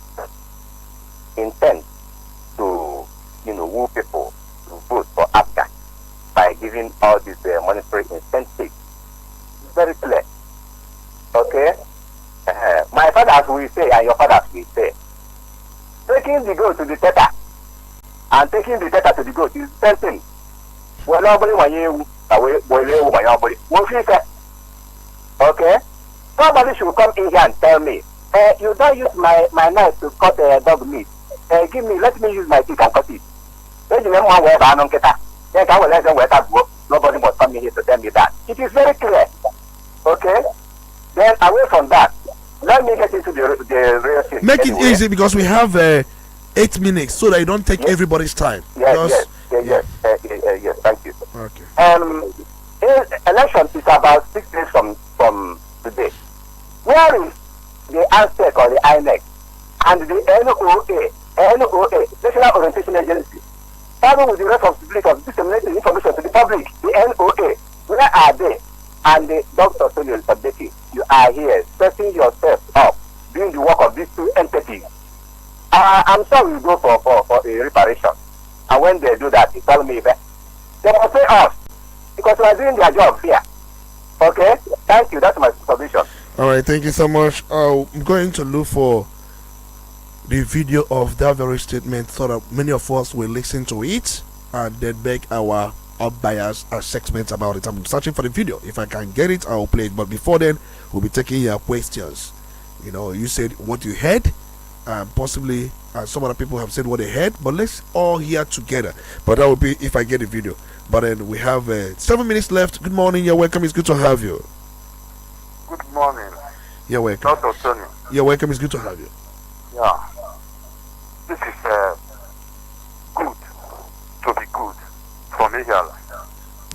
intends to, woo people to vote for APGA by giving all these monetary incentives. It's very clear. Okay? My fathers will say, and your fathers will say, taking the goat to the tether and taking the tether to the goat is the same thing. Well, nobody okay? Somebody should come in here and tell me, you don't use my knife to cut dog meat. Let me use my teeth and cut it. Nobody must come in here to tell me that. It is very clear. Okay? Then away from that, let me get into the real thing. Make it easy because we have 8 minutes so that you don't take everybody's time. Yes, thank you. Okay. Election is about 6 days from today. Where is the ANSEC or the INEC and the NOA, National Orientation Agency, starting with the responsibility of disseminating information to the public, the NOA, where are they? And the Dr. Olisa Mbeki, you are here setting yourself up, doing the work of these two entities. I'm sure we'll go for a reparation. And when they do that, you tell me that they must pay us because we are doing their job here. Okay? Thank you. That's my submission. All right. Thank you so much. I'm going to look for the video of that very statement so that many of us will listen to it and then make our unbiased assessments about it. I'm searching for the video. If I can get it, I'll play it. But before then, we'll be taking your questions. You said what you heard. Possibly some other people have said what they heard, but let's all hear together. But that will be if I get the video. But then we have 7 minutes left. Good morning, you're welcome. It's good to have you. Good morning. You're welcome. Dr. Tony. You're welcome. It's good to have you. Yeah. This is good to be good for me here.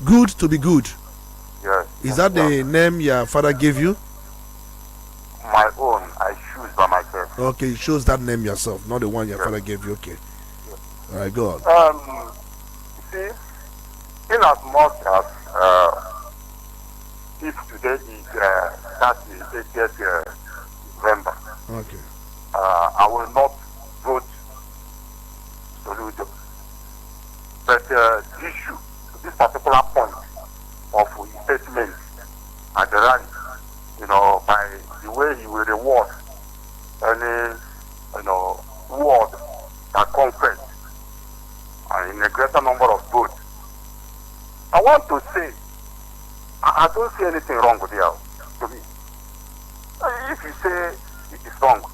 Good to be good. Yes. Is that the name your father gave you? My own. I choose by myself. Okay, you chose that name yourself, not the one your father gave you. Okay. Yes. All right, go on. See, in as much as if today is 30th November, okay, I will not vote Soludo. But this particular point of his statement at the rally, by the way he will reward any, word that confess in a greater number of votes. I want to say, I don't see anything wrong with it to me. If you say it is wrong,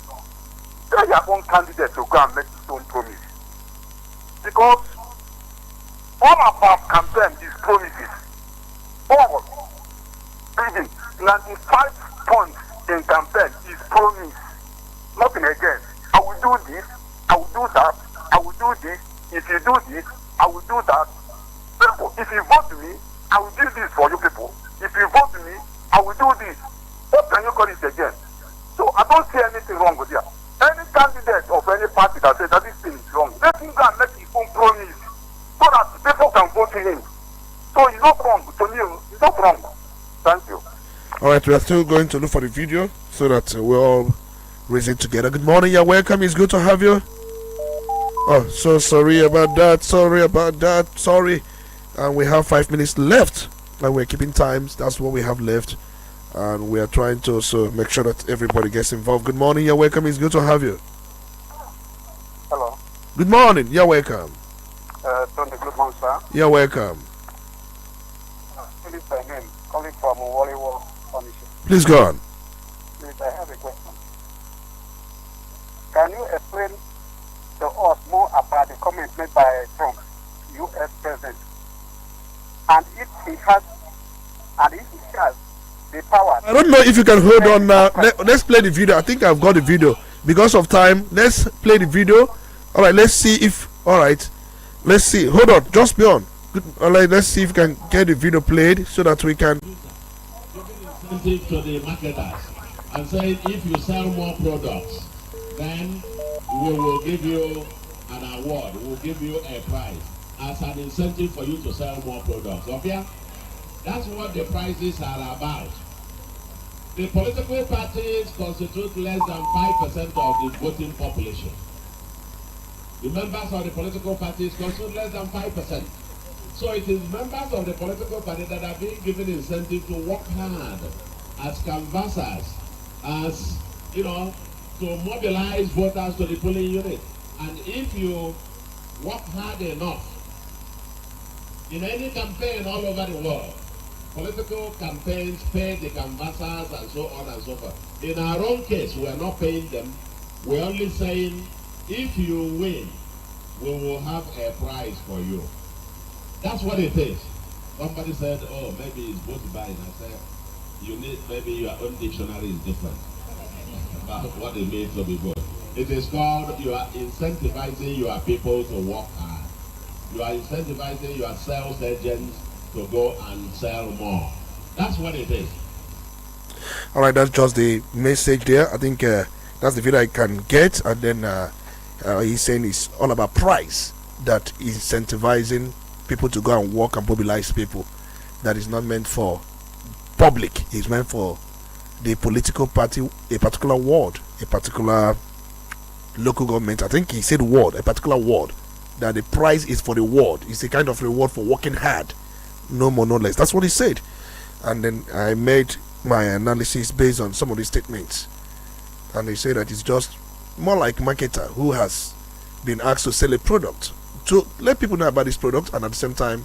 tell your own candidate to go and make his own promise. Because all of our campaign is promises. All, even 95 points in campaign is promise. Nothing again. I will do this, I will do that, I will do this. If you do this, I will do that. People, if you vote me, I will do this for you people. If you vote me, I will do this. What can you call it again? So I don't see anything wrong with it. Any candidate of any party that says that this thing is wrong, let him go and make his own promise so that people can vote him. So it's not wrong to me. It's not wrong. Thank you. All right, we are still going to look for the video so that we're all raising together. Good morning, you're welcome. It's good to have you. Oh, so sorry about that. Sorry. and we have 5 minutes left, and we're keeping times. That's what we have left, and we are trying to also make sure that everybody gets involved. Good morning, you're welcome. It's good to have you. Hello. Good morning, you're welcome. Tony, good morning, sir. You're welcome. Please, my name, calling from Waliwo, Onitsha. Please go on. Please, I have a question. Can you explain to us more about the comments made by Trump, U.S. President, and if he has the power? I don't know if you can hold on now. Let's play the video. I think I've got the video. Because of time, let's play the video. All right, let's see if. All right, let's see. Hold on, just be on. All right, let's see if we can get the video played so that we can. Incentive to the marketers and saying if you sell more products, then we will give you an award. We will give you a prize as an incentive for you to sell more products. Okay? That's what the prizes are about. The political parties constitute less than 5% of the voting population. The members of the political parties constitute less than 5%. So it is members of the political party that are being given incentive to work hard as canvassers, as, you know, to mobilize voters to the polling unit. And if you work hard enough, in any campaign all over the world, political campaigns pay the canvassers and so on and so forth. In our own case, we are not paying them. We're only saying, if you win, we will have a prize for you. That's what it is. Somebody said, oh, maybe it's both buying. I said, you need, maybe your own dictionary is different about what it means to be good. It is called, you are incentivizing your people to work hard. You are incentivizing your sales agents to go and sell more. That's what it is. All right, that's just the message there. I think that's the video I can get. And then he's saying it's all about price, that incentivizing people to go and work and mobilize people. That is not meant for public. It's meant for the political party, a particular ward, a particular local government. I think he said ward, a particular ward. That the price is for the ward. It's a kind of reward for working hard. No more, no less. That's what he said. And then I made my analysis based on some of these statements. And they say that it's just more like a marketer who has been asked to sell a product, to let people know about this product, and at the same time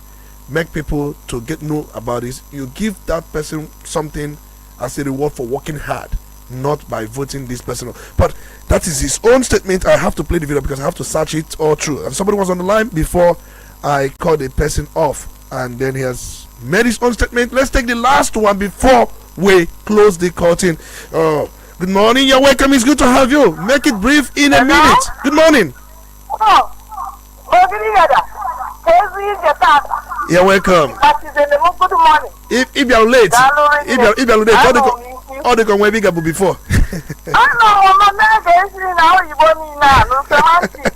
make people to get know about this. You give that person something as a reward for working hard, not by voting this person. But that is his own statement. I have to play the video because I have to search it all through. And somebody was on the line before I called the person off, and then he has made his own statement. Let's take the last one before we close the curtain. Good morning, you're welcome. It's good to have you. Make it brief in a minute. Good morning. You're welcome. Good morning. If you're late, if you're late, all the come bigger before. I know, now you want me now. Semantic.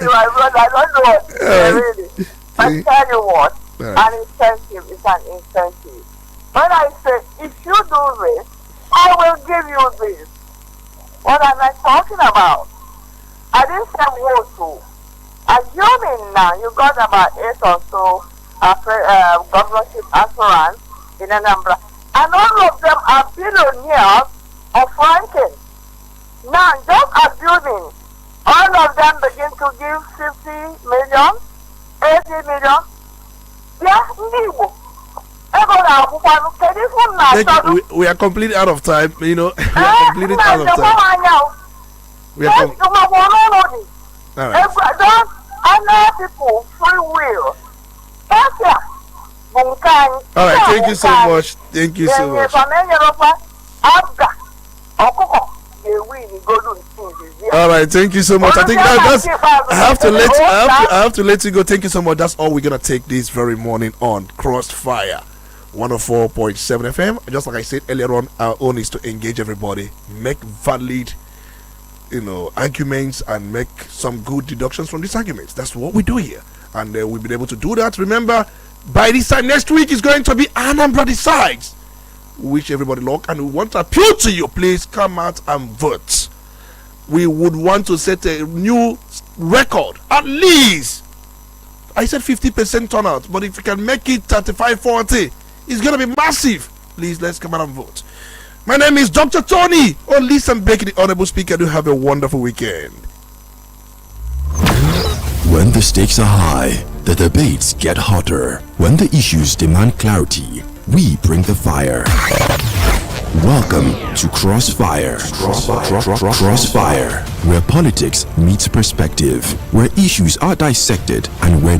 My brother, I don't know what really. But tell you what, an incentive is an incentive. When I say, if you do this, I will give you this. What am I talking about? I didn't say what to. Assuming now you got about 8 or so governorship aspirants in Anambra, and all of them are billionaires of ranking. Now, just assuming all of them begin to give 50 million, 80 million, we are completely out of time, you know. We are completely out of time. We are all right. Don't allow people free will. All right, thank you so much. Thank you so much. All right, thank you so much. I think that's. I have to let you go. Thank you so much. That's all we're gonna take this very morning on Crossfire 104.7 FM. Just like I said earlier on, our own is to engage everybody, make valid, arguments, and make some good deductions from these arguments. That's what we do here, and we'll be able to do that. Remember, by this time next week is going to be Anambra Decides, which everybody like, and we want to appeal to you. Please come out and vote. we would want to set a new record. At least, I said 50% turnout, but if you can make it 35-40, it's going to be massive. Please, let's come out and vote. My name is Dr. Tony Olisa Mbeki, the Honorable Speaker. Do have a wonderful weekend. When the stakes are high, the debates get hotter. When the issues demand clarity, we bring the fire. Welcome to Crossfire. Crossfire, where politics meets perspective, where issues are dissected and where